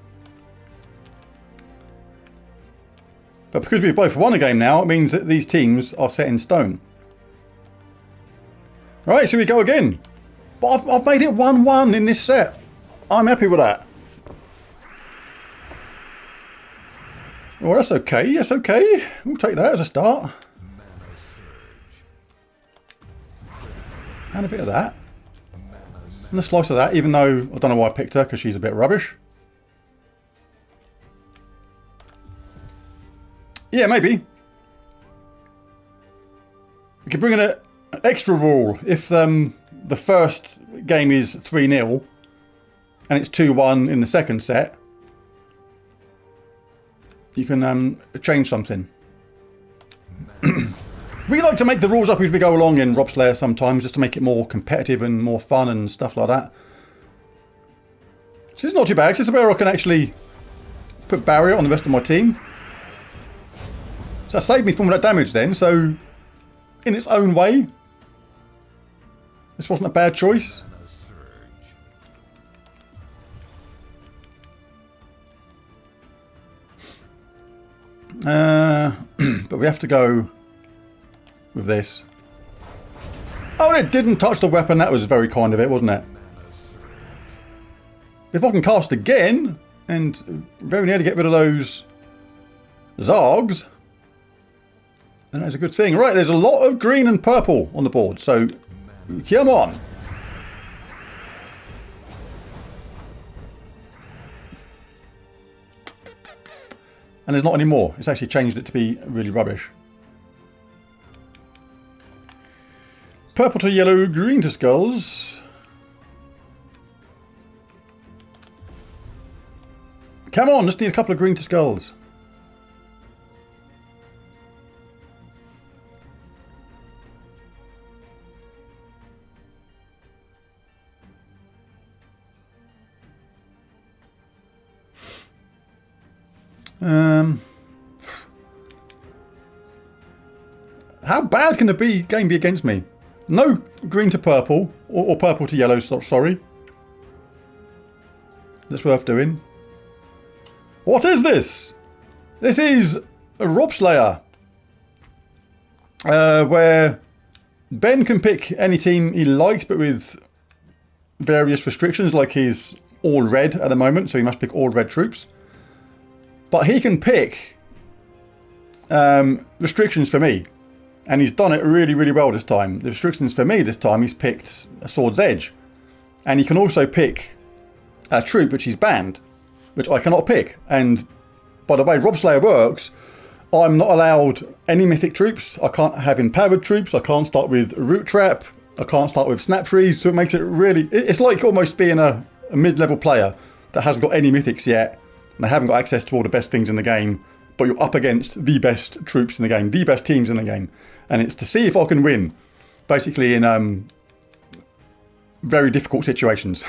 But because we've both won a game now, it means that these teams are set in stone. Right, so we go again. But I've made it 1-1 in this set. I'm happy with that. Well, that's okay. That's okay. We'll take that as a start. And a bit of that. And a slice of that, even though I don't know why I picked her, because she's a bit rubbish. Yeah, maybe. We could bring in an extra rule. If the first game is 3-0 and it's 2-1 in the second set, you can change something. We like to make the rules up as we go along in Robslayer sometimes, just to make it more competitive and more fun and stuff like that. So it's not too bad. This is where I can actually put barrier on the rest of my team. So that saved me from all that damage then, so in its own way, this wasn't a bad choice. But we have to go with this. Oh, it didn't touch the weapon. That was very kind of it, wasn't it? If I can cast again and very nearly get rid of those Zargs, then that's a good thing. Right, there's a lot of green and purple on the board, so come on. And there's not any more. It's actually changed it to be really rubbish. Purple to yellow, green to skulls. Come on, just need a couple of green to skulls. How bad can the game be against me? No green to purple, or purple to yellow, sorry. That's worth doing. What is this? This is a Robslayer, where Ben can pick any team he likes, but with various restrictions, like he's all red at the moment, so he must pick all red troops. But he can pick restrictions for me. And he's done it really, really well this time. The restrictions for me this time, he's picked a Sword's Edge. And he can also pick a troop which he's banned, which I cannot pick. And by the way Robslayer works, I'm not allowed any mythic troops. I can't have empowered troops. I can't start with Root Trap. I can't start with Snap Trees. So it makes it really... It's like almost being a mid-level player that hasn't got any mythics yet. And they haven't got access to all the best things in the game. But you're up against the best troops in the game. The best teams in the game. And it's to see if I can win basically in very difficult situations.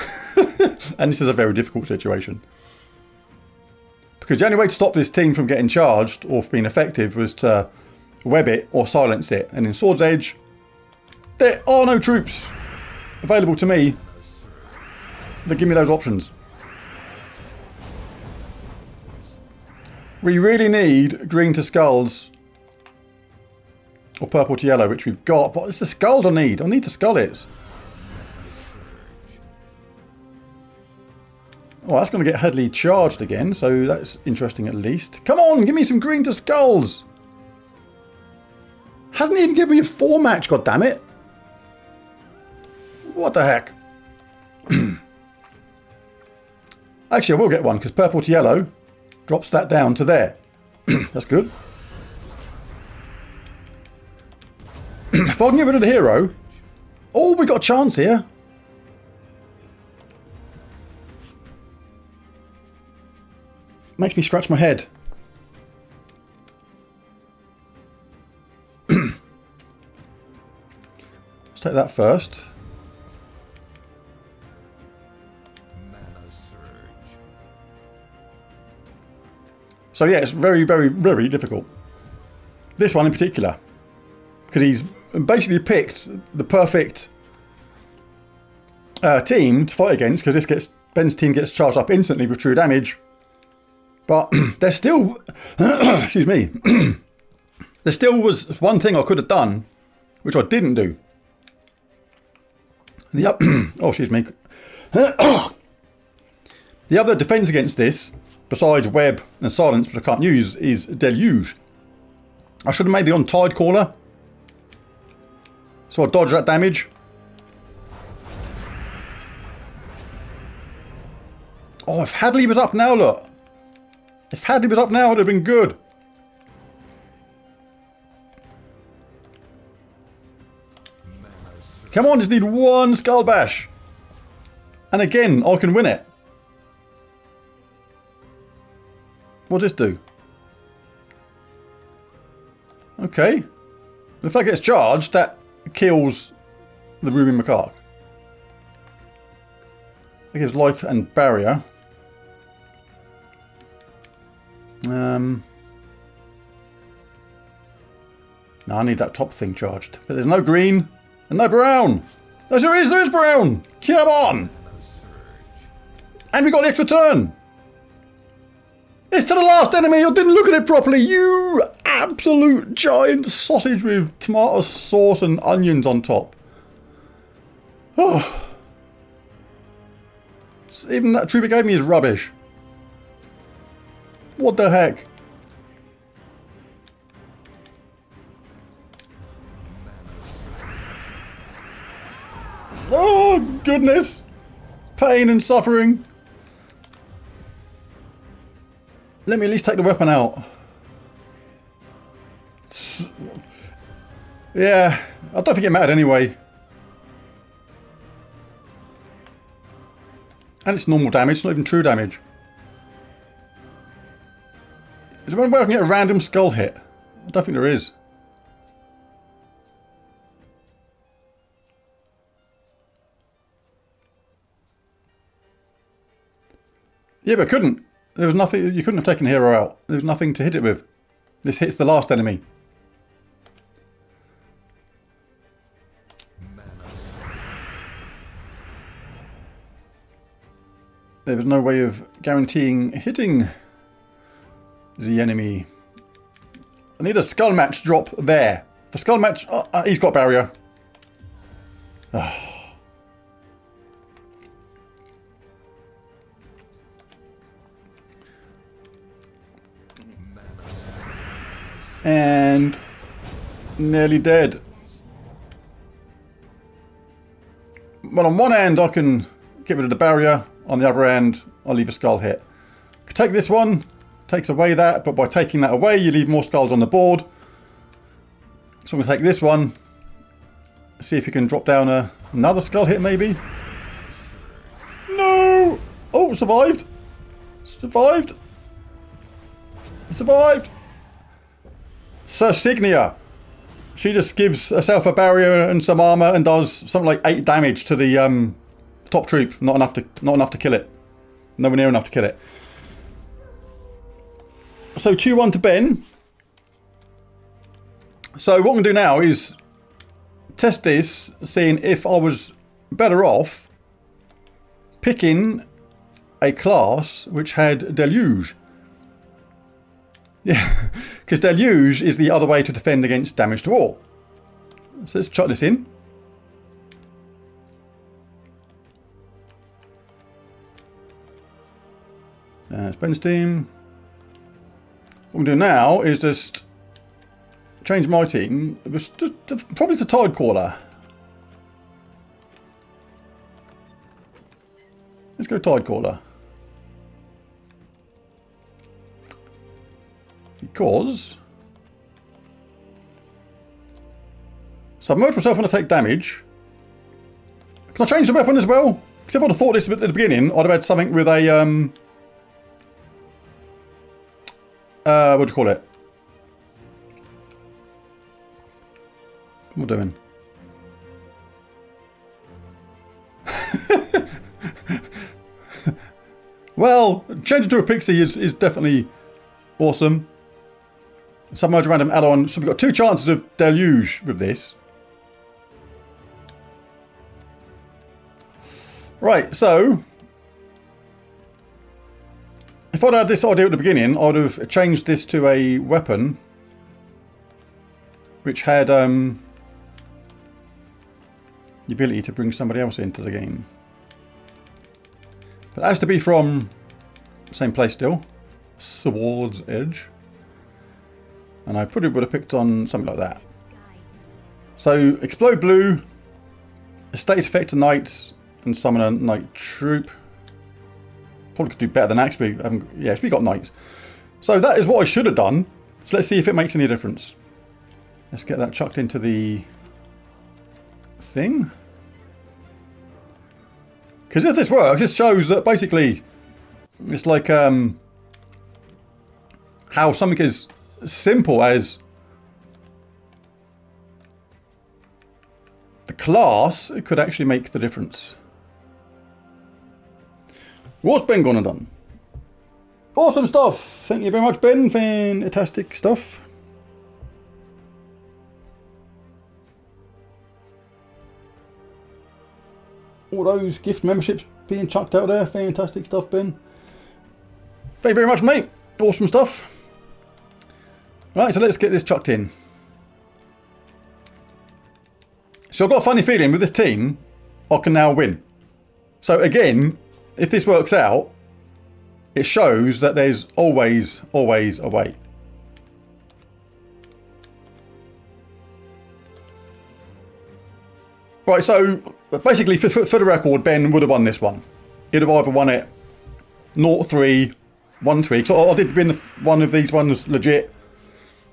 And this is a very difficult situation. Because the only way to stop this team from getting charged or being effective was to web it or silence it. And in Sword's Edge, there are no troops available to me that give me those options. We really need green to skulls or purple to yellow, which we've got, but it's the skulls I need. I need the skullets. Oh, that's going to get Hadley charged again, so that's interesting at least. Come on, give me some green to skulls. Hasn't even given me a 4 match, goddammit. What the heck? Actually, I will get one, because purple to yellow drops that down to there. That's good. If I can get rid of the hero... Oh, we got a chance here. Makes me scratch my head. Let's take that first. So yeah, it's very, very, very difficult. This one in particular. Because he's basically picked the perfect team to fight against, because Ben's team gets charged up instantly with true damage. But there still, excuse me, there still was one thing I could have done, which I didn't do. Oh, excuse me. The other defense against this, besides web and silence, which I can't use, is deluge. I should have maybe on tide caller, so I dodge that damage. Oh, if Hadley was up now, look. If Hadley was up now, it would have been good. Come on, just need one skull bash. And again, I can win it. What'll this do? Okay. If that gets charged, that kills the Ruby Macaque. It gives life and barrier. No, I need that top thing charged. But there's no green and no brown. Yes, there is brown. Come on. And we got the extra turn. It's to the last enemy. I didn't look at it properly. You absolute giant sausage with tomato sauce and onions on top. Oh. Even that troop it gave me is rubbish. What the heck? Oh, goodness. Pain and suffering. Let me at least take the weapon out. Yeah, I don't think it mattered anyway. And it's normal damage, it's not even true damage. Is there one way I can get a random skull hit? I don't think there is. Yeah, but couldn't. There was nothing. You couldn't have taken the hero out. There was nothing to hit it with. This hits the last enemy. There was no way of guaranteeing hitting the enemy. I need a skull match drop there. The skull match. Oh, he's got barrier. Oh. And nearly dead. Well, on one hand I can get rid of the barrier, on the other hand I'll leave a skull hit. Could take this one, takes away that, but by taking that away you leave more skulls on the board. So I'm going to take this one, see if you can drop down another skull hit maybe. No! Oh, survived! Survived! Survived! Sir Signia! She just gives herself a barrier and some armor and does something like 8 damage to the top troop. Not enough to kill it. Nowhere near enough to kill it. So 2-1 to Ben. So what I'm going to do now is test this, seeing if I was better off picking a class which had Deluge. Yeah, because Deluge is the other way to defend against damage to all. So let's chuck this in. It's Ben's team. What I'm doing now is just change my team. It was just probably to Tide Caller. Let's go Tide Caller. Because submerge myself when I take damage. Can I change the weapon as well? Because if I'd have thought this at the beginning, I'd have had something with a what do you call it? What am I doing? Well, changing to a pixie is definitely awesome. Submerge random add-on. So we've got 2 chances of Deluge with this. Right, so if I'd had this idea at the beginning, I'd have changed this to a weapon which had the ability to bring somebody else into the game. But it has to be from the same place still. Sword's Edge. And I probably would have picked on something like that. So, Explode Blue, Status Effect to Knights, and Summon a Knight Troop. Probably could do better than that, because we got Knights. So that is what I should have done. So let's see if it makes any difference. Let's get that chucked into the thing. Because if this works, this shows that basically it's like how something as simple as the class, it could actually make the difference. What's Ben gone and done? Awesome stuff. Thank you very much, Ben. Fantastic stuff. All those gift memberships being chucked out there. Fantastic stuff, Ben. Thank you very much, mate. Awesome stuff. Right, so let's get this chucked in. So I've got a funny feeling with this team, I can now win. So again, if this works out, it shows that there's always a way. Right, so basically for the record, Ben would have won this one. He'd have either won it 0-3, 1-3. So I did win one of these ones legit,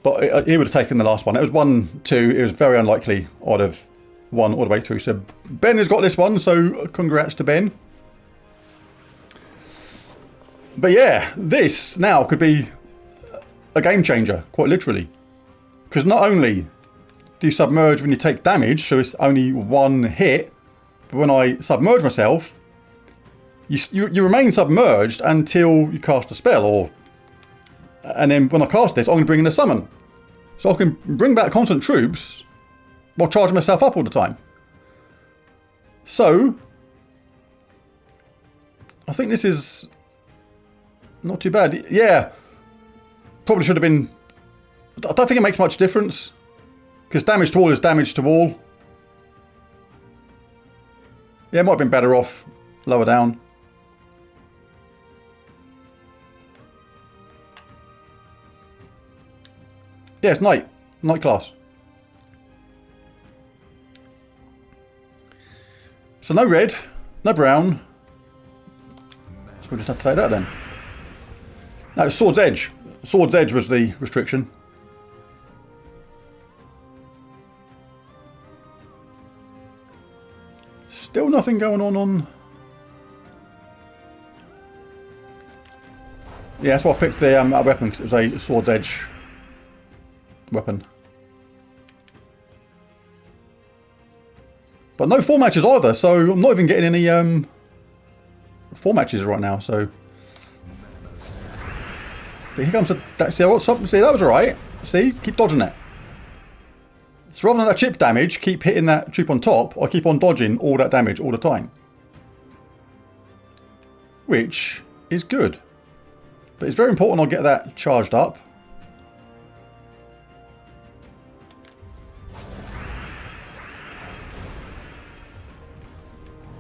but he would have taken the last one. It was 1-2. It was very unlikely I'd have won all the way through. So Ben has got this one, so congrats to Ben. But yeah, this now could be a game changer, quite literally. Because not only do you submerge when you take damage, so it's only 1 hit, but when I submerge myself, you remain submerged until you cast a spell, and then when I cast this, I'm going to bring in a summon. So I can bring back constant troops while charging myself up all the time. So I think this is not too bad. Yeah, probably should have been. I don't think it makes much difference, because damage to all is damage to all. Yeah, it might have been better off lower down. Yeah, it's night class. So no red, no brown. So we'll just have to take that then. No, Sword's Edge. Sword's Edge was the restriction. Still nothing going on. Yeah, that's why I picked the weapon, because it was a Sword's Edge weapon. But no 4 matches either, so I'm not even getting any 4 matches right now. So but here comes that. See, that was alright. See, keep dodging that. So rather than that chip damage, keep hitting that troop on top. I keep on dodging all that damage all the time, which is good. But it's very important I get that charged up.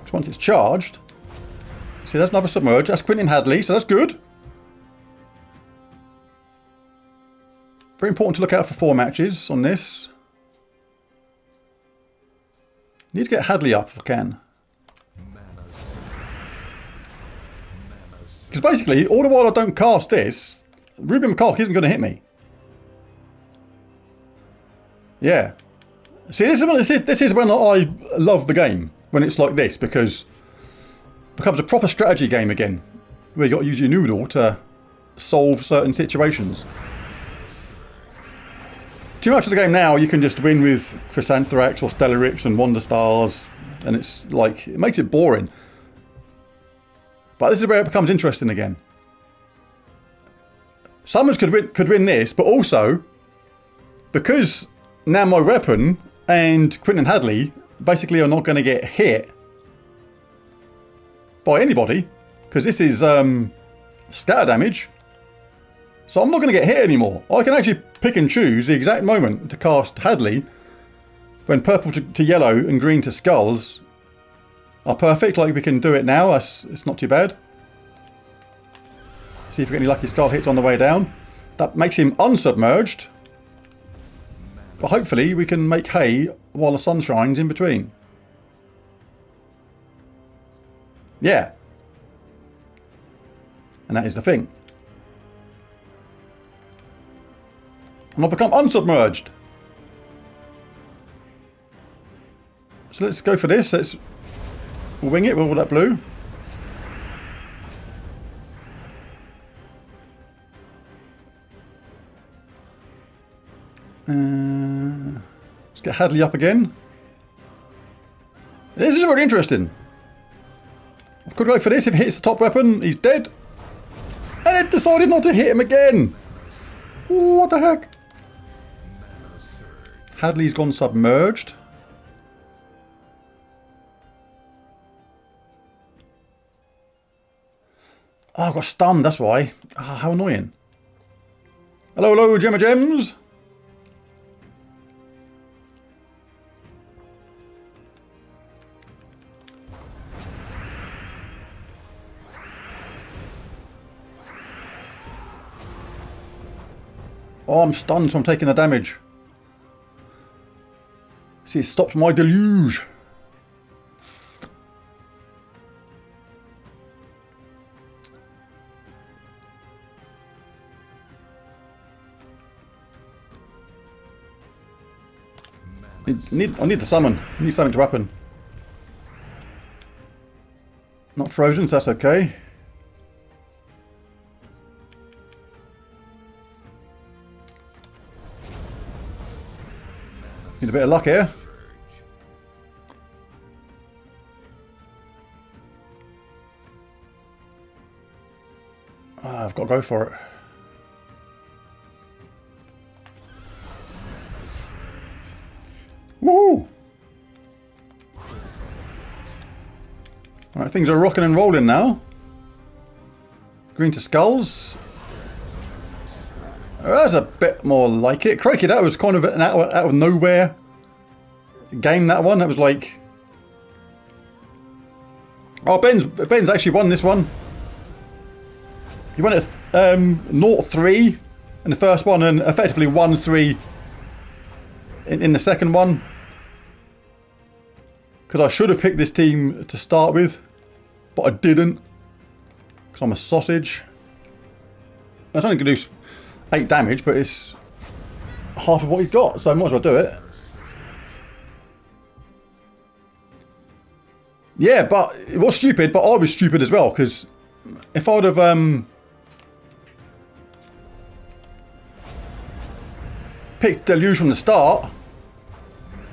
So once it's charged, see, there's another submerge. That's Quentin Hadley, so that's good. Very important to look out for 4 matches on this. Need to get Hadley up if I can. Because basically, all the while I don't cast this, Ruben McCulloch isn't going to hit me. Yeah. See, this is when I love the game. When it's like this, because it becomes a proper strategy game again. Where you got to use your noodle to solve certain situations. Too much of the game now, you can just win with Chrysanthrax or Stellarix and Wonder Stars, and it's like, it makes it boring. But this is where it becomes interesting again. Summons could win this, but also, because now my weapon and Quentin Hadley basically are not going to get hit by anybody, because this is scatter damage. So I'm not going to get hit anymore. I can actually pick and choose the exact moment to cast Hadley when purple to yellow and green to skulls are perfect. Like we can do it now. It's not too bad. See if we get any lucky skull hits on the way down. That makes him unsubmerged. But hopefully we can make hay while the sun shines in between. Yeah. And that is the thing. And I'll become unsubmerged. So let's go for this. Let's wing it with all that blue. Let's get Hadley up again. This is really interesting. I could go for this. If it hits the top weapon, he's dead. And it decided not to hit him again. What the heck? Hadley's gone submerged. Oh, I got stunned, that's why. Oh, how annoying. Hello, hello, Gemma Gems. Oh, I'm stunned, so I'm taking the damage. See, it stops my deluge. I need the summon. I need something to happen. Not frozen, so that's okay. Need a bit of luck here. I've got to go for it. Woo! Alright, things are rocking and rolling now. Green to skulls. That's a bit more like it. Crikey, that was kind of an out of nowhere game, that one. That was like... Oh, Ben's actually won this one. He won it 0-3 in the first one and effectively 1-3 in the second one. Because I should have picked this team to start with, but I didn't. Because I'm a sausage. I was only going to do 8 damage, but it's half of what he's got, so I might as well do it. Yeah, but it was stupid, but I was stupid as well, because if I would have picked Deluge from the start,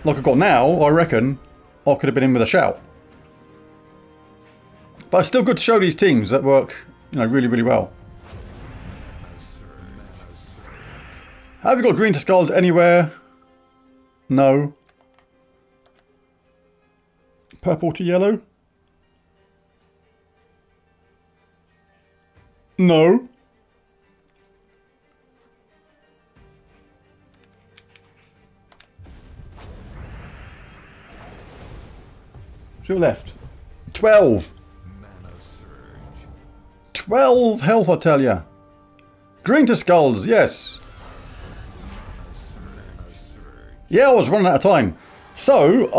like I've got now, I reckon I could have been in with a shout. But it's still good to show these teams that work, you know, really, really well. Have you got green to skulls anywhere? No. Purple to yellow? No. Two left. 12. 12 health, I tell ya. Green to skulls, yes. Yeah, I was running out of time. So,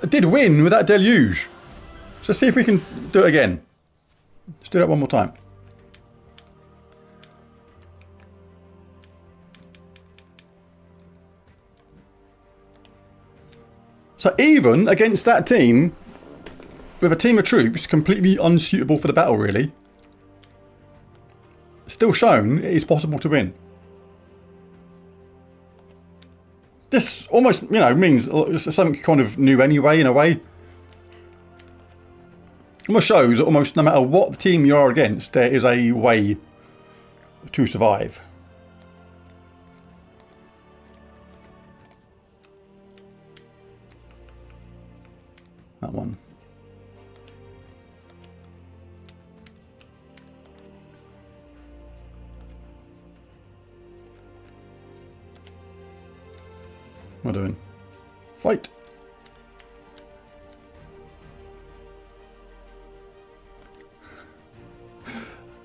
I did win with that deluge. So see if we can do it again. Let's do that one more time. So even against that team, with a team of troops completely unsuitable for the battle really, still shown it is possible to win. This almost, you know, means something kind of new anyway, in a way. Almost shows that almost no matter what team you are against, there is a way to survive. That one. What am I doing? Fight!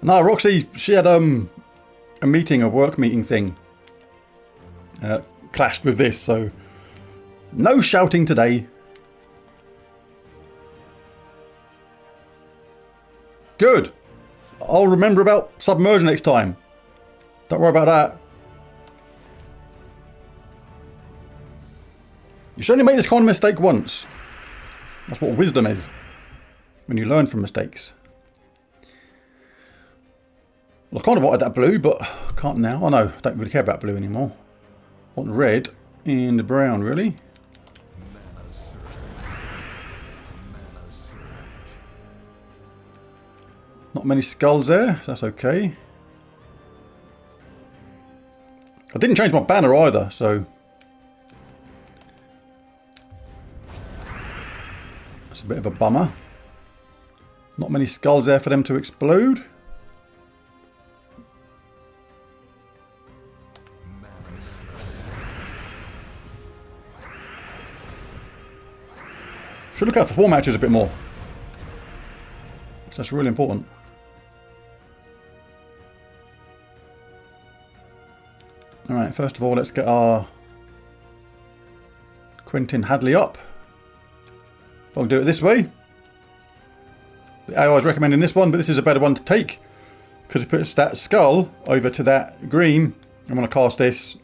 No, Roxy, she had a meeting, a work meeting thing. Clashed with this, so no shouting today. Good. I'll remember about submersion next time. Don't worry about that. You should only make this kind of mistake once. That's what wisdom is. When you learn from mistakes. Well, I kind of wanted that blue, but I can't now. Oh no, I don't really care about blue anymore. I want red and brown, really. Not many skulls there, so that's okay. I didn't change my banner either, so that's a bit of a bummer. Not many skulls there for them to explode. Should look out for 4 matches a bit more. That's really important. Alright, first of all, let's get our Quentin Hadley up. I'll do it this way. The AI is recommending this one, but this is a better one to take because it puts that skull over to that green. And when I cast this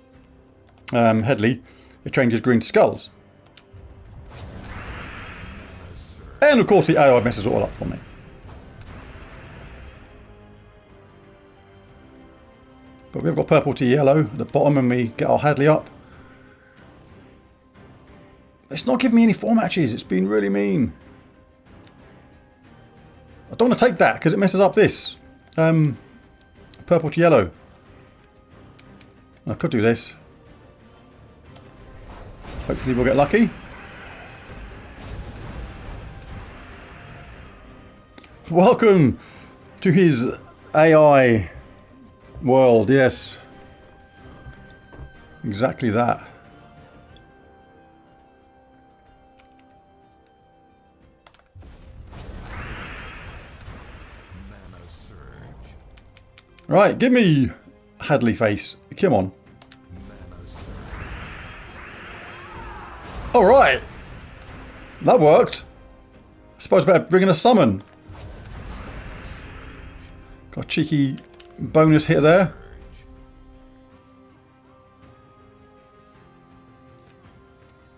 Headley, it changes green to skulls. And of course the AI messes it all up for me. But we've got purple to yellow at the bottom and we get our Hadley up. It's not giving me any 4 matches. It's been really mean. I don't want to take that because it messes up this. Purple to yellow. I could do this. Hopefully we'll get lucky. Welcome to his AI world, yes. Exactly that. Right, give me Hadley face. Come on. Alright. That worked. I suppose I better bring in a summon. Got a cheeky bonus hit there.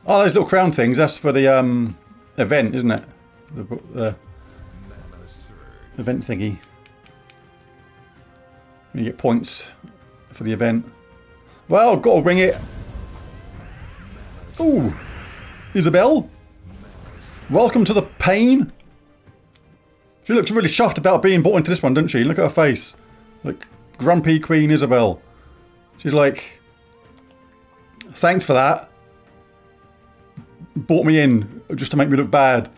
Oh, those little crown things, that's for the event, isn't it? The event thingy. You get points for the event. Well, got to ring it. Ooh, Isabel. Welcome to the pain. She looks really chuffed about being brought into this one, doesn't she? Look at her face. Like grumpy Queen Isabel. She's like, thanks for that. Brought me in just to make me look bad.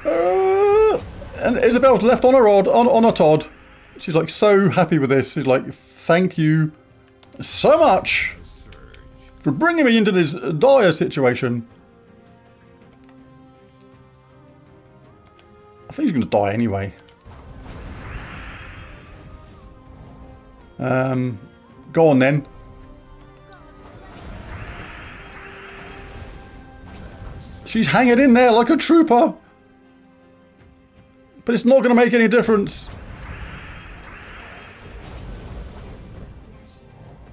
And Isabel's left on her odd, on her Todd. She's like so happy with this. She's like, thank you so much for bringing me into this dire situation. I think he's going to die anyway. Go on then. She's hanging in there like a trooper. But it's not going to make any difference.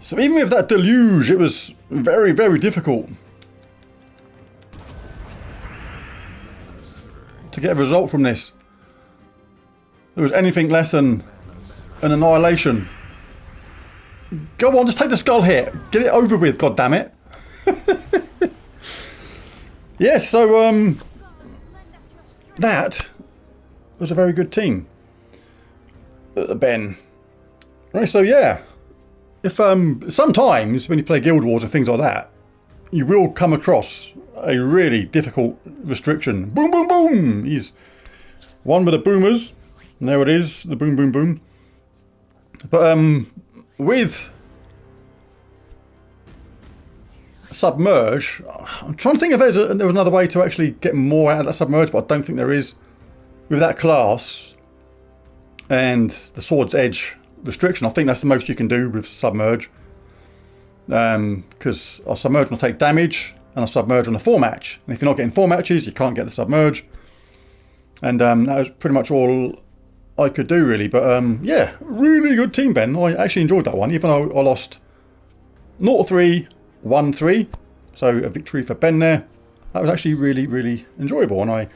So even with that deluge, it was very, very difficult to get a result from this. There was anything less than an annihilation. Go on, just take the skull hit. Get it over with, goddammit. Yes, so that was a very good team. Ben. Right, so yeah. If sometimes when you play Guild Wars or things like that, you will come across a really difficult restriction. Boom, boom, boom! He's one with the boomers. And there it is, the boom, boom, boom. But with Submerge, I'm trying to think if there was another way to actually get more out of that Submerge, but I don't think there is. With that class and the Sword's Edge restriction, I think that's the most you can do with Submerge. Because our Submerge will take damage and a Submerge on the 4 match. And if you're not getting 4 matches, you can't get the Submerge. And that was pretty much all I could do, really. But yeah, really good team, Ben. I actually enjoyed that one, even though I lost 0-3, 1-3. So a victory for Ben there. That was actually really, really enjoyable. And I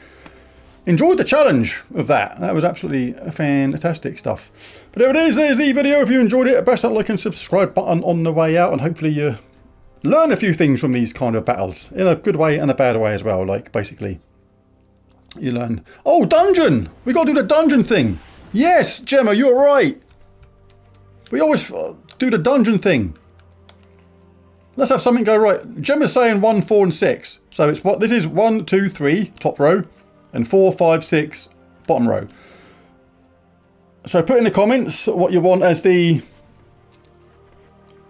enjoyed the challenge of that. That was absolutely fantastic stuff. But there it is. There's the video. If you enjoyed it, press that like and subscribe button on the way out. And hopefully you learn a few things from these kind of battles. In a good way and a bad way as well. Like, basically, you learn... Oh, dungeon! We got to do the dungeon thing. Yes, Gemma, you're right. We always do the dungeon thing. Let's have something go right. Gemma's saying 1, 4, and 6. So it's what this is: 1, 2, 3, top row, and 4, 5, 6, bottom row. So put in the comments what you want as the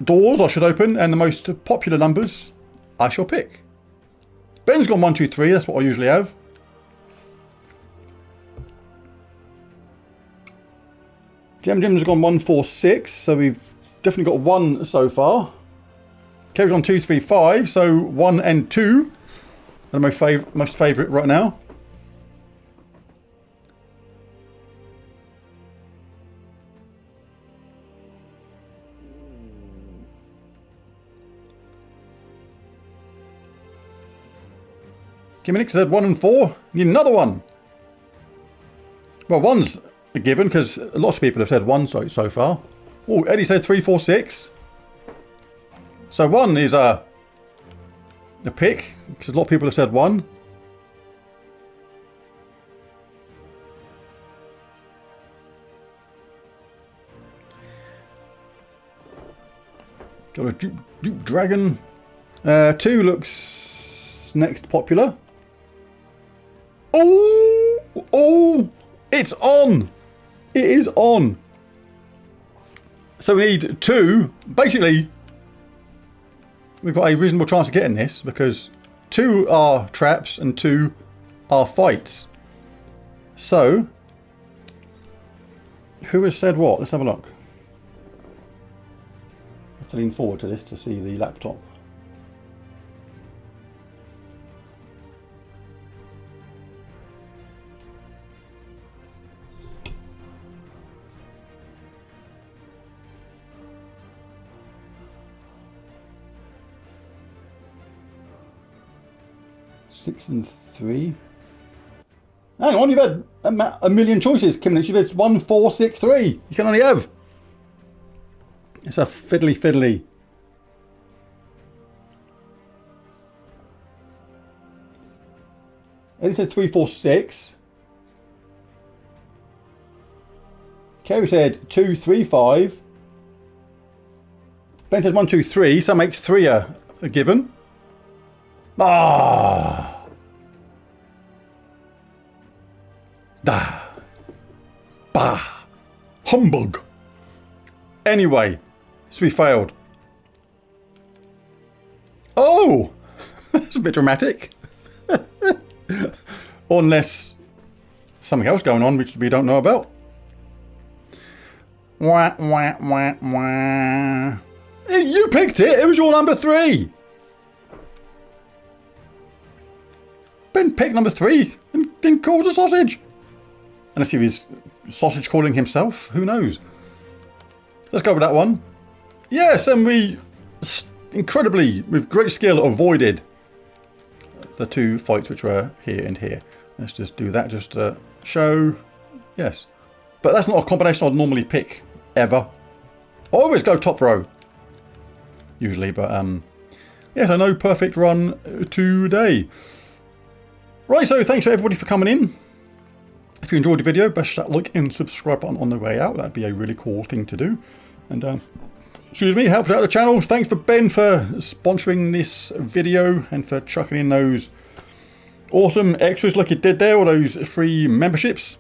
doors I should open, and the most popular numbers I shall pick. Ben's gone 1, 2, 3. That's what I usually have. Jim's gone 1, 4, 6. So we've definitely got 1 so far. Kerry's on 2, 3, 5. So 1 and 2 are my most favourite right now. Kiminick said 1 and 4. Need another one. Well, 1's a given because lots of people have said 1 so far. Oh, Eddie said 3, 4, 6. So 1 is a pick because a lot of people have said 1. Got a Duke Dragon. 2 looks next popular. Oh, it's on. It is on. So we need 2. Basically, we've got a reasonable chance of getting this because 2 are traps and 2 are fights. So, who has said what? Let's have a look. I have to lean forward to this to see the laptop. Six and 3. Hang on, you've had a million choices, Kim. You've had 1, 4, 6, 3. You can only have. It's a fiddly. Eddie said 3, 4, 6. Kerry said 2, 3, 5. Ben said 1, 2, 3, so that makes 3 a given. Ah! Da! Bah! Humbug! Anyway, so we failed. Oh! That's a bit dramatic. Unless something else going on which we don't know about. Wah, wah, wah, wah. You picked it! It was your number 3! Ben picked number 3 and then calls a sausage. Unless he was sausage calling himself, who knows? Let's go with that one. Yes, and we incredibly, with great skill, avoided the 2 fights which were here and here. Let's just do that just to show. Yes. But that's not a combination I'd normally pick, ever. I always go top row. Usually, but yes, I know perfect run today. Right, so thanks to everybody for coming in. If you enjoyed the video, bash that like and subscribe button on the way out. That'd be a really cool thing to do. And excuse me, helps out the channel. Thanks for Ben for sponsoring this video and for chucking in those awesome extras like you did there, all those free memberships.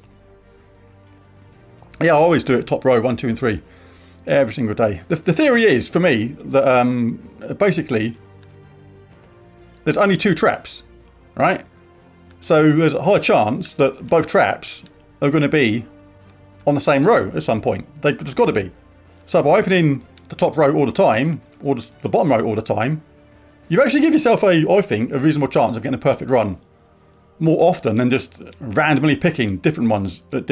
Yeah, I always do it top row 1, 2 and 3 every single day. The theory is, for me, that basically there's only 2 traps, right? So there's a high chance that both traps are going to be on the same row at some point. There's got to be. So by opening the top row all the time, or the bottom row all the time, you actually give yourself I think, a reasonable chance of getting a perfect run more often than just randomly picking different ones at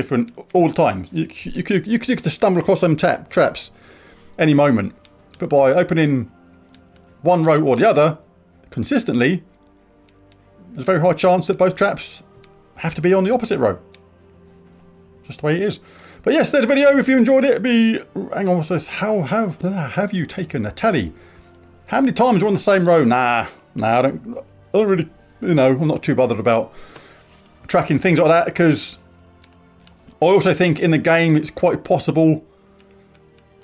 all the time. You could just stumble across some traps any moment. But by opening one row or the other consistently, there's a very high chance that both traps have to be on the opposite row. Just the way it is. But yes, there's a video. If you enjoyed it, hang on, what's this? How have you taken a tally? How many times are on the same row? Nah, I don't really, I'm not too bothered about tracking things like that, because I also think in the game it's quite possible.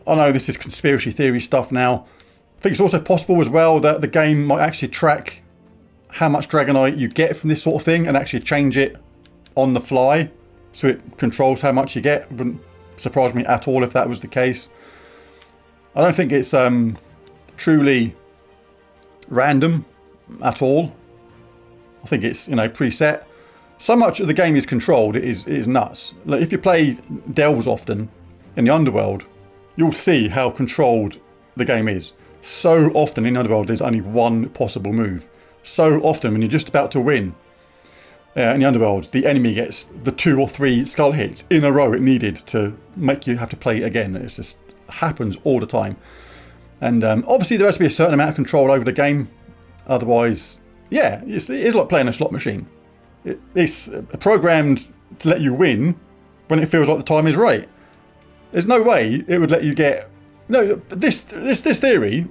I know this is conspiracy theory stuff now. I think it's also possible as well that the game might actually track how much Dragonite you get from this sort of thing and actually change it on the fly, so it controls how much you get. It wouldn't surprise me at all if that was the case. I don't think it's truly random at all. I think it's preset. So much of the game is controlled, it is nuts. Like if you play Delves often in the Underworld, you'll see how controlled the game is. So often in the Underworld there's only one possible move. So often when you're just about to win in the Underworld, the enemy gets the 2 or 3 skull hits in a row it needed to make you have to play again. It just happens all the time. And obviously there has to be a certain amount of control over the game. Otherwise, yeah, it is like playing a slot machine. It's programmed to let you win when it feels like the time is right. There's no way it would let you get... No, this theory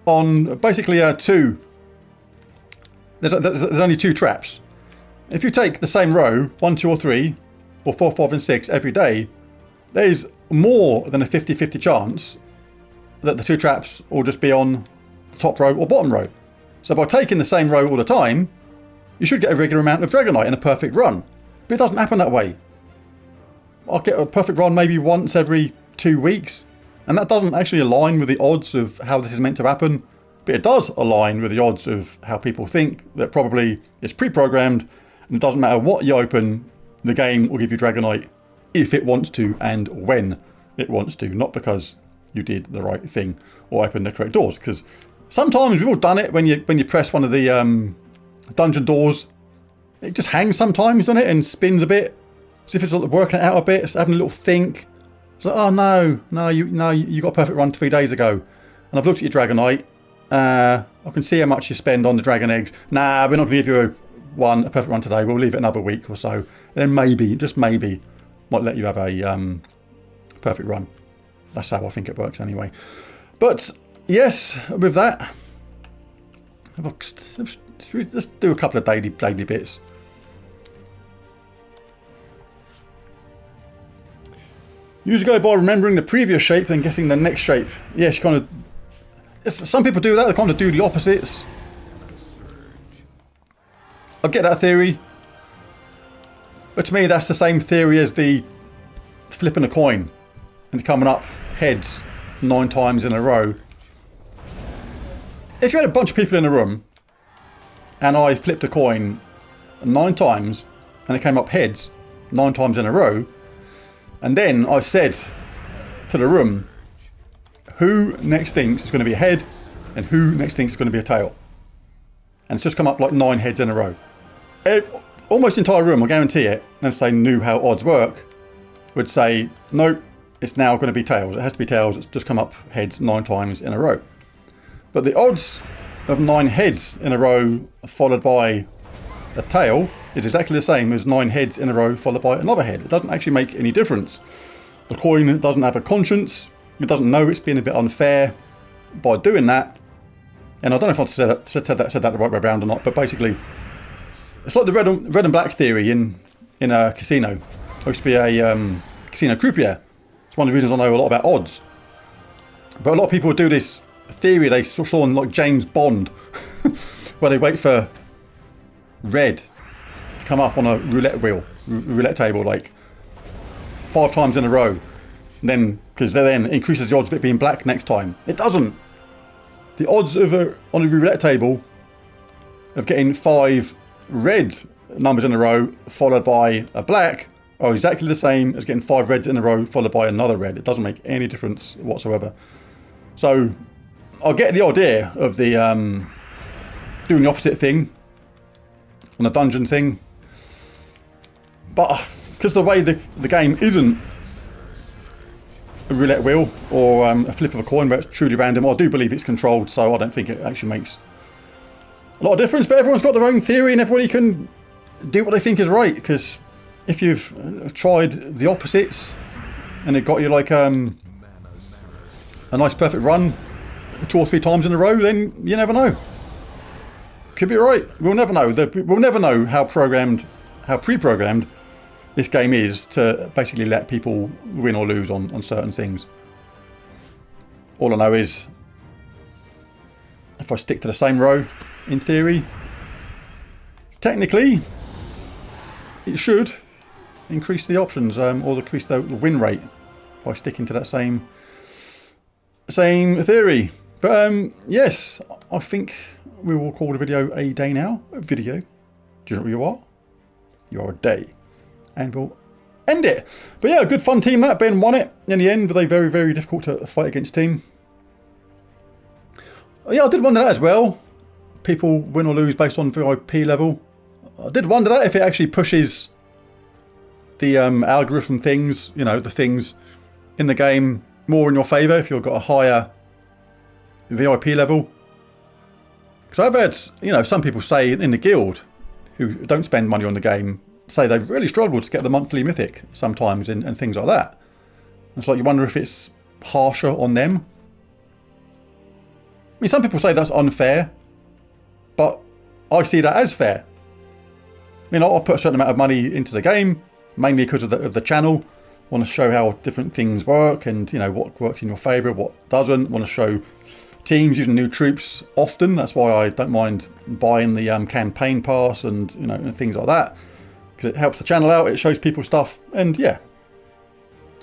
on basically 2... There's only 2 traps. If you take the same row, 1, 2 or 3, or 4, 5 and 6 every day, there's more than a 50-50 chance that the 2 traps will just be on the top row or bottom row. So by taking the same row all the time, you should get a regular amount of Dragonite in a perfect run. But it doesn't happen that way. I'll get a perfect run maybe once every 2 weeks, and that doesn't actually align with the odds of how this is meant to happen. But it does align with the odds of how people think that probably it's pre-programmed, and it doesn't matter what you open, the game will give you Dragonite if it wants to and when it wants to, not because you did the right thing or opened the correct doors. Because sometimes we've all done it when you press one of the dungeon doors, it just hangs sometimes, doesn't it, and spins a bit, as if it's working it out a bit, it's having a little think. It's like, oh no, you got a perfect run 3 days ago, and I've looked at your Dragonite. I can see how much you spend on the dragon eggs. Nah, we're not going to give you a perfect run today. We'll leave it another week or so. Then maybe, just maybe, might let you have a perfect run. That's how I think it works anyway. But yes, with that, Just do a couple of daily bits. Usually go by remembering the previous shape, then guessing the next shape. Yes, you kind of. Some people do that. They kind of do the opposites. I get that theory, but to me, that's the same theory as the flipping a coin and coming up heads 9 times in a row. If you had a bunch of people in a room and I flipped a coin 9 times and it came up heads 9 times in a row, and then I said to the room, who next thinks is going to be a head and who next thinks is going to be a tail? And it's just come up like 9 heads in a row. Almost the entire room, I guarantee it, unless they knew how odds work, would say, nope, it's now going to be tails. It has to be tails. It's just come up heads 9 times in a row. But the odds of 9 heads in a row followed by a tail is exactly the same as 9 heads in a row followed by another head. It doesn't actually make any difference. The coin doesn't have a conscience. It doesn't know it's being a bit unfair by doing that. And I don't know if I said that the right way around or not, but basically, it's like the red and black theory in a casino. I used to be a casino croupier. It's one of the reasons I know a lot about odds. But a lot of people do this theory they saw in like James Bond, where they wait for red to come up on a roulette table like 5 times in a row. And then, because then increases the odds of it being black next time. It doesn't. The odds of on a roulette table of getting 5 red numbers in a row followed by a black are exactly the same as getting 5 reds in a row followed by another red. It doesn't make any difference whatsoever. So I get the idea of the doing the opposite thing on the dungeon thing, but because the way the game isn't a roulette wheel or a flip of a coin where it's truly random, I do believe it's controlled, so I don't think it actually makes a lot of difference. But everyone's got their own theory and everybody can do what they think is right, because if you've tried the opposites and it got you like a nice perfect run 2 or 3 times in a row, then you never know. Could be right. We'll never know. We'll never know how pre-programmed this game is to basically let people win or lose on certain things. All I know is if I stick to the same row, in theory, technically it should increase the options or increase the win rate by sticking to that same theory. But yes, I think we will call the video a day now. A video. Do you know what you are? You are a day. And we'll end it. But yeah, a good fun team that. Ben won it in the end, but they very, very difficult to fight against team. Yeah, I did wonder that as well. People win or lose based on VIP level. I did wonder that if it actually pushes the algorithm things, you know, the things in the game more in your favour if you've got a higher VIP level. Because I've had, you know, some people say in the guild who don't spend money on the game, say they've really struggled to get the monthly mythic sometimes and things like that. It's like you wonder if it's harsher on them. I mean, some people say that's unfair, but I see that as fair. I mean, I'll put a certain amount of money into the game, mainly because of the channel. Want to show how different things work and, you know, what works in your favour, what doesn't. Want to show teams using new troops often. That's why I don't mind buying the campaign pass and, you know, and things like that, because it helps the channel out. It shows people stuff, and yeah,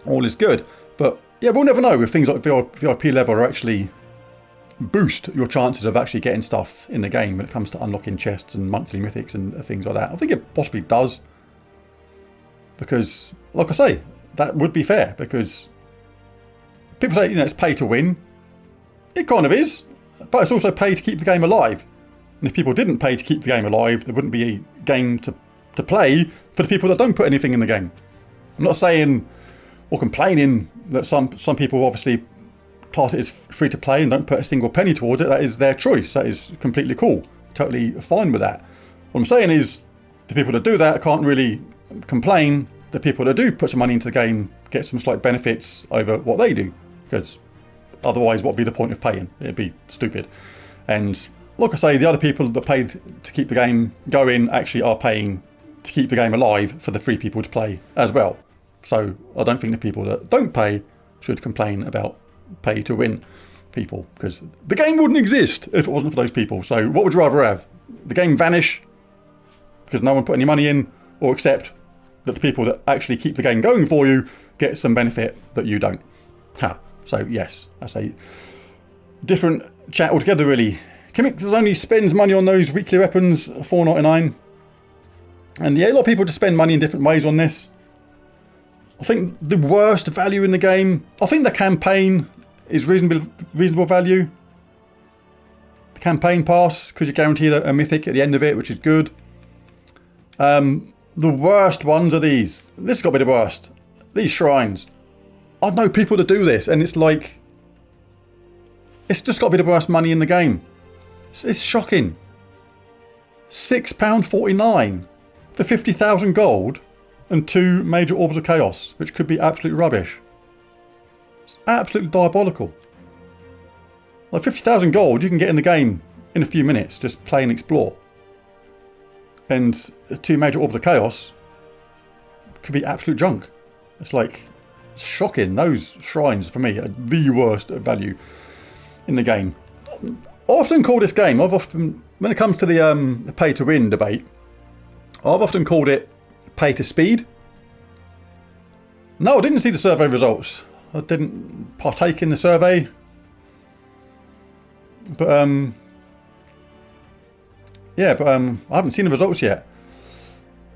all is good. But yeah, we'll never know if things like VIP level are actually boost your chances of actually getting stuff in the game when it comes to unlocking chests and monthly mythics and things like that. I think it possibly does, because like I say, that would be fair, because people say, you know, it's pay to win. It kind of is, but it's also pay to keep the game alive. And if people didn't pay to keep the game alive, there wouldn't be a game to play for the people that don't put anything in the game. I'm not saying or complaining that some people obviously class it as free to play and don't put a single penny towards it. That is their choice. That is completely cool. Totally fine with that. What I'm saying is the people that do that can't really complain. The people that do put some money into the game get some slight benefits over what they do, because otherwise what would be the point of paying? It'd be stupid. And like I say, the other people that pay to keep the game going actually are paying to keep the game alive for the free people to play as well. So I don't think the people that don't pay should complain about pay to win people, because the game wouldn't exist if it wasn't for those people. So what would you rather have? The game vanish because no one put any money in, or accept that the people that actually keep the game going for you get some benefit that you don't? So yes, that's a different chat altogether, really. Gimmicks only spends money on those weekly weapons, $4.99. And yeah, a lot of people just spend money in different ways on this. I think the worst value in the game, I think the campaign is reasonable value. The campaign pass, because you're guaranteed a mythic at the end of it, which is good. The worst ones are these. This has got to be the worst. These shrines. I know people that do this, and it's like, it's just got to be the worst money in the game. It's shocking. £6.49 for 50,000 gold and 2 major orbs of chaos, which could be absolute rubbish. It's absolutely diabolical. Like 50,000 gold you can get in the game in a few minutes, just play and explore. And 2 major orbs of chaos could be absolute junk. It's like, shocking. Those shrines for me are the worst value in the game. I often call this game, when it comes to the pay to win debate, I've often called it pay to speed. No, I didn't see the survey results. I didn't partake in the survey. But I haven't seen the results yet.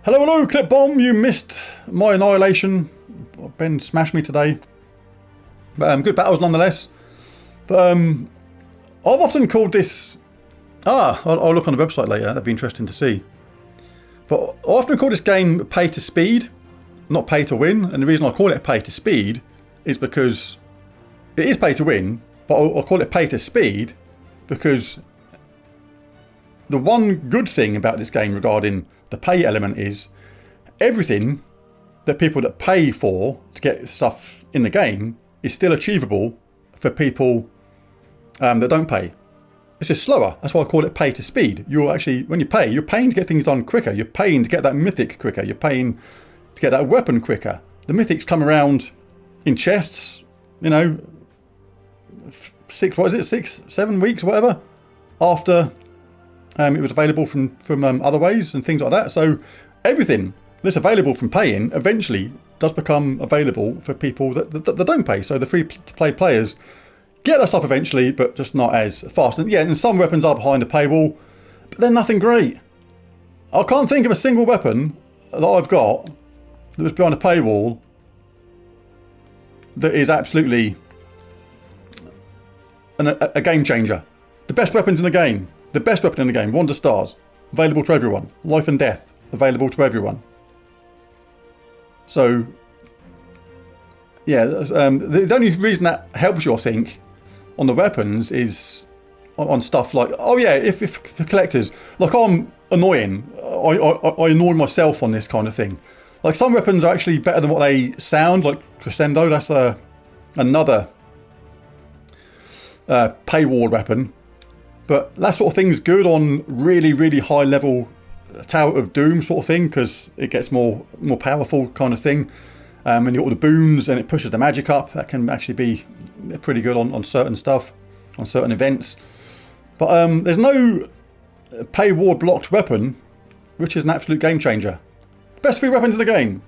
Hello, Clip Bomb. You missed my annihilation. Ben smashed me today. But good battles nonetheless. But I've often called this... I'll look on the website later. That'd be interesting to see. But I often call this game pay to speed, not pay to win. And the reason I call it pay to speed is because it is pay to win, but I'll call it pay to speed because the one good thing about this game regarding the pay element is everything that people that pay for to get stuff in the game is still achievable for people that don't pay. It's just slower. That's why I call it pay to speed. You're actually, when you pay, you're paying to get things done quicker. You're paying to get that mythic quicker. You're paying to get that weapon quicker. The mythics come around in chests, you know, 6, 7 weeks, whatever, after it was available from other ways and things like that. So everything that's available from paying eventually does become available for people that don't pay. So the free-to-play players get that stuff eventually, but just not as fast. And yeah, and some weapons are behind a paywall, but they're nothing great. I can't think of a single weapon that I've got that was behind a paywall that is absolutely a game changer. The best weapons in the game. The best weapon in the game, Wonder Stars, available to everyone. Life and Death, available to everyone. So, yeah, the only reason that helps you, I think, on the weapons is on stuff like, oh yeah, if for collectors, like I'm annoying. I annoy myself on this kind of thing. Like some weapons are actually better than what they sound, like Crescendo, that's another paywall weapon. But that sort of thing is good on really, really high level Tower of Doom sort of thing, because it gets more powerful kind of thing. And you got all the booms and it pushes the magic up. That can actually be pretty good on certain stuff, on certain events. But there's no paywall blocked weapon which is an absolute game changer. Best 3 weapons in the game.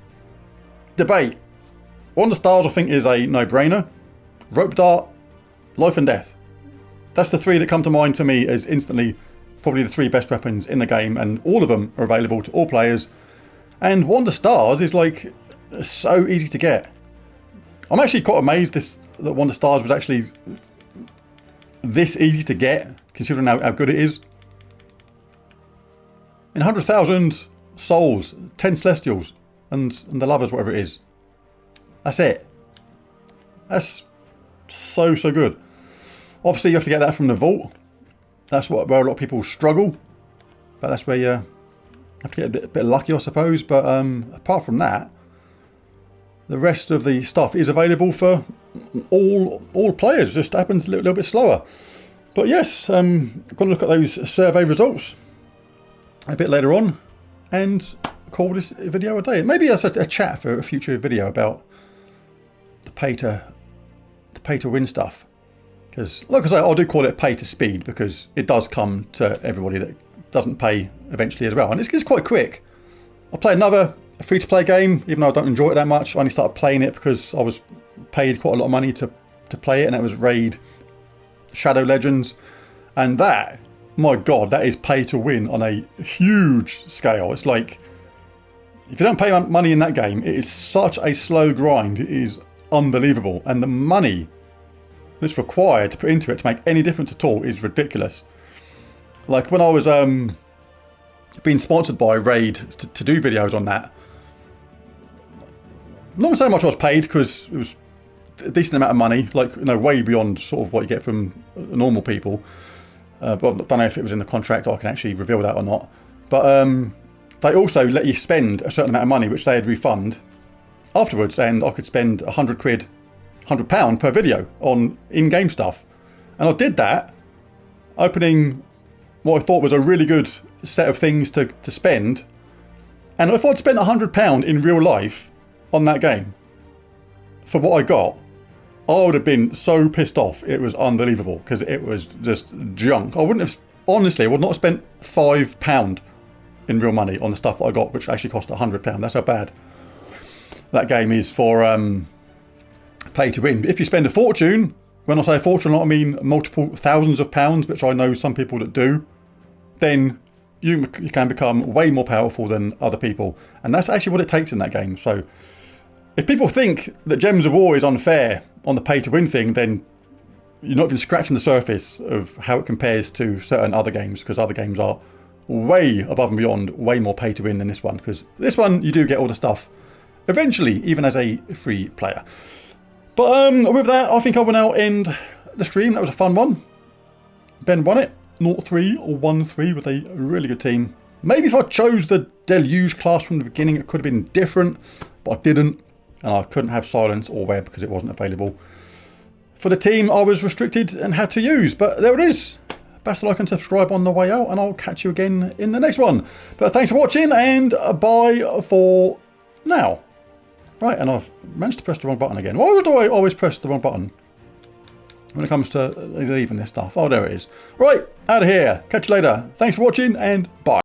Debate. Wonder Stars I think is a no-brainer. Rope Dart, Life and Death. That's the 3 that come to mind to me as instantly probably the 3 best weapons in the game, and all of them are available to all players. And Wonder Stars is like so easy to get. I'm actually quite amazed that Wonder Stars was actually this easy to get, considering how good it is. In 100,000 souls, 10 celestials, and the lovers, whatever it is. That's it. That's so good. Obviously, you have to get that from the vault. That's where a lot of people struggle. But that's where you have to get a bit lucky, I suppose. But apart from that, the rest of the stuff is available for all players. It just happens a little bit slower. But yes, I'm going to look at those survey results a bit later on and call this video a day. Maybe that's a chat for a future video about the pay to win stuff. Because, like I say, I do call it pay to speed because it does come to everybody that doesn't pay eventually as well. And it's quite quick. I play another free-to-play game, even though I don't enjoy it that much. I only started playing it because I was paid quite a lot of money to play it, and that was Raid Shadow Legends. And that, my God, that is pay to win on a huge scale. It's like, if you don't pay money in that game, it is such a slow grind. It is unbelievable. And the money that's required to put into it to make any difference at all is ridiculous. Like when I was being sponsored by Raid to do videos on that, not so much I was paid because it was a decent amount of money, like, you know, way beyond sort of what you get from normal people. But I don't know if it was in the contract or I can actually reveal that or not. But they also let you spend a certain amount of money, which they'd refund afterwards, and I could spend £100, £100 per video on in-game stuff. And I did that, opening what I thought was a really good set of things to spend. And if I'd spent £100 in real life on that game for what I got, I would have been so pissed off. It was unbelievable because it was just junk. I wouldn't have, honestly, I would not have spent £5 in real money on the stuff that I got, which actually cost £100. That's how bad that game is for pay to win. If you spend a fortune, when I say a fortune, I mean multiple thousands of pounds, which I know some people that do, then you can become way more powerful than other people. And that's actually what it takes in that game. So if people think that Gems of War is unfair on the pay to win thing, then you're not even scratching the surface of how it compares to certain other games, because other games are way above and beyond, way more pay to win than this one. Because this one, you do get all the stuff eventually, even as a free player. But with that, I think I will now end the stream. That was a fun one. Ben won it, 0-3 or 1-3 with a really good team. Maybe if I chose the Deluge class from the beginning, it could have been different, but I didn't. And I couldn't have silence or web because it wasn't available. For the team, I was restricted and had to use, but there it is. Bash the like and subscribe on the way out, and I'll catch you again in the next one. But thanks for watching, and bye for now. Right, and I've managed to press the wrong button again. Why do I always press the wrong button when it comes to leaving this stuff? Oh, there it is. Right, out of here. Catch you later. Thanks for watching, and bye.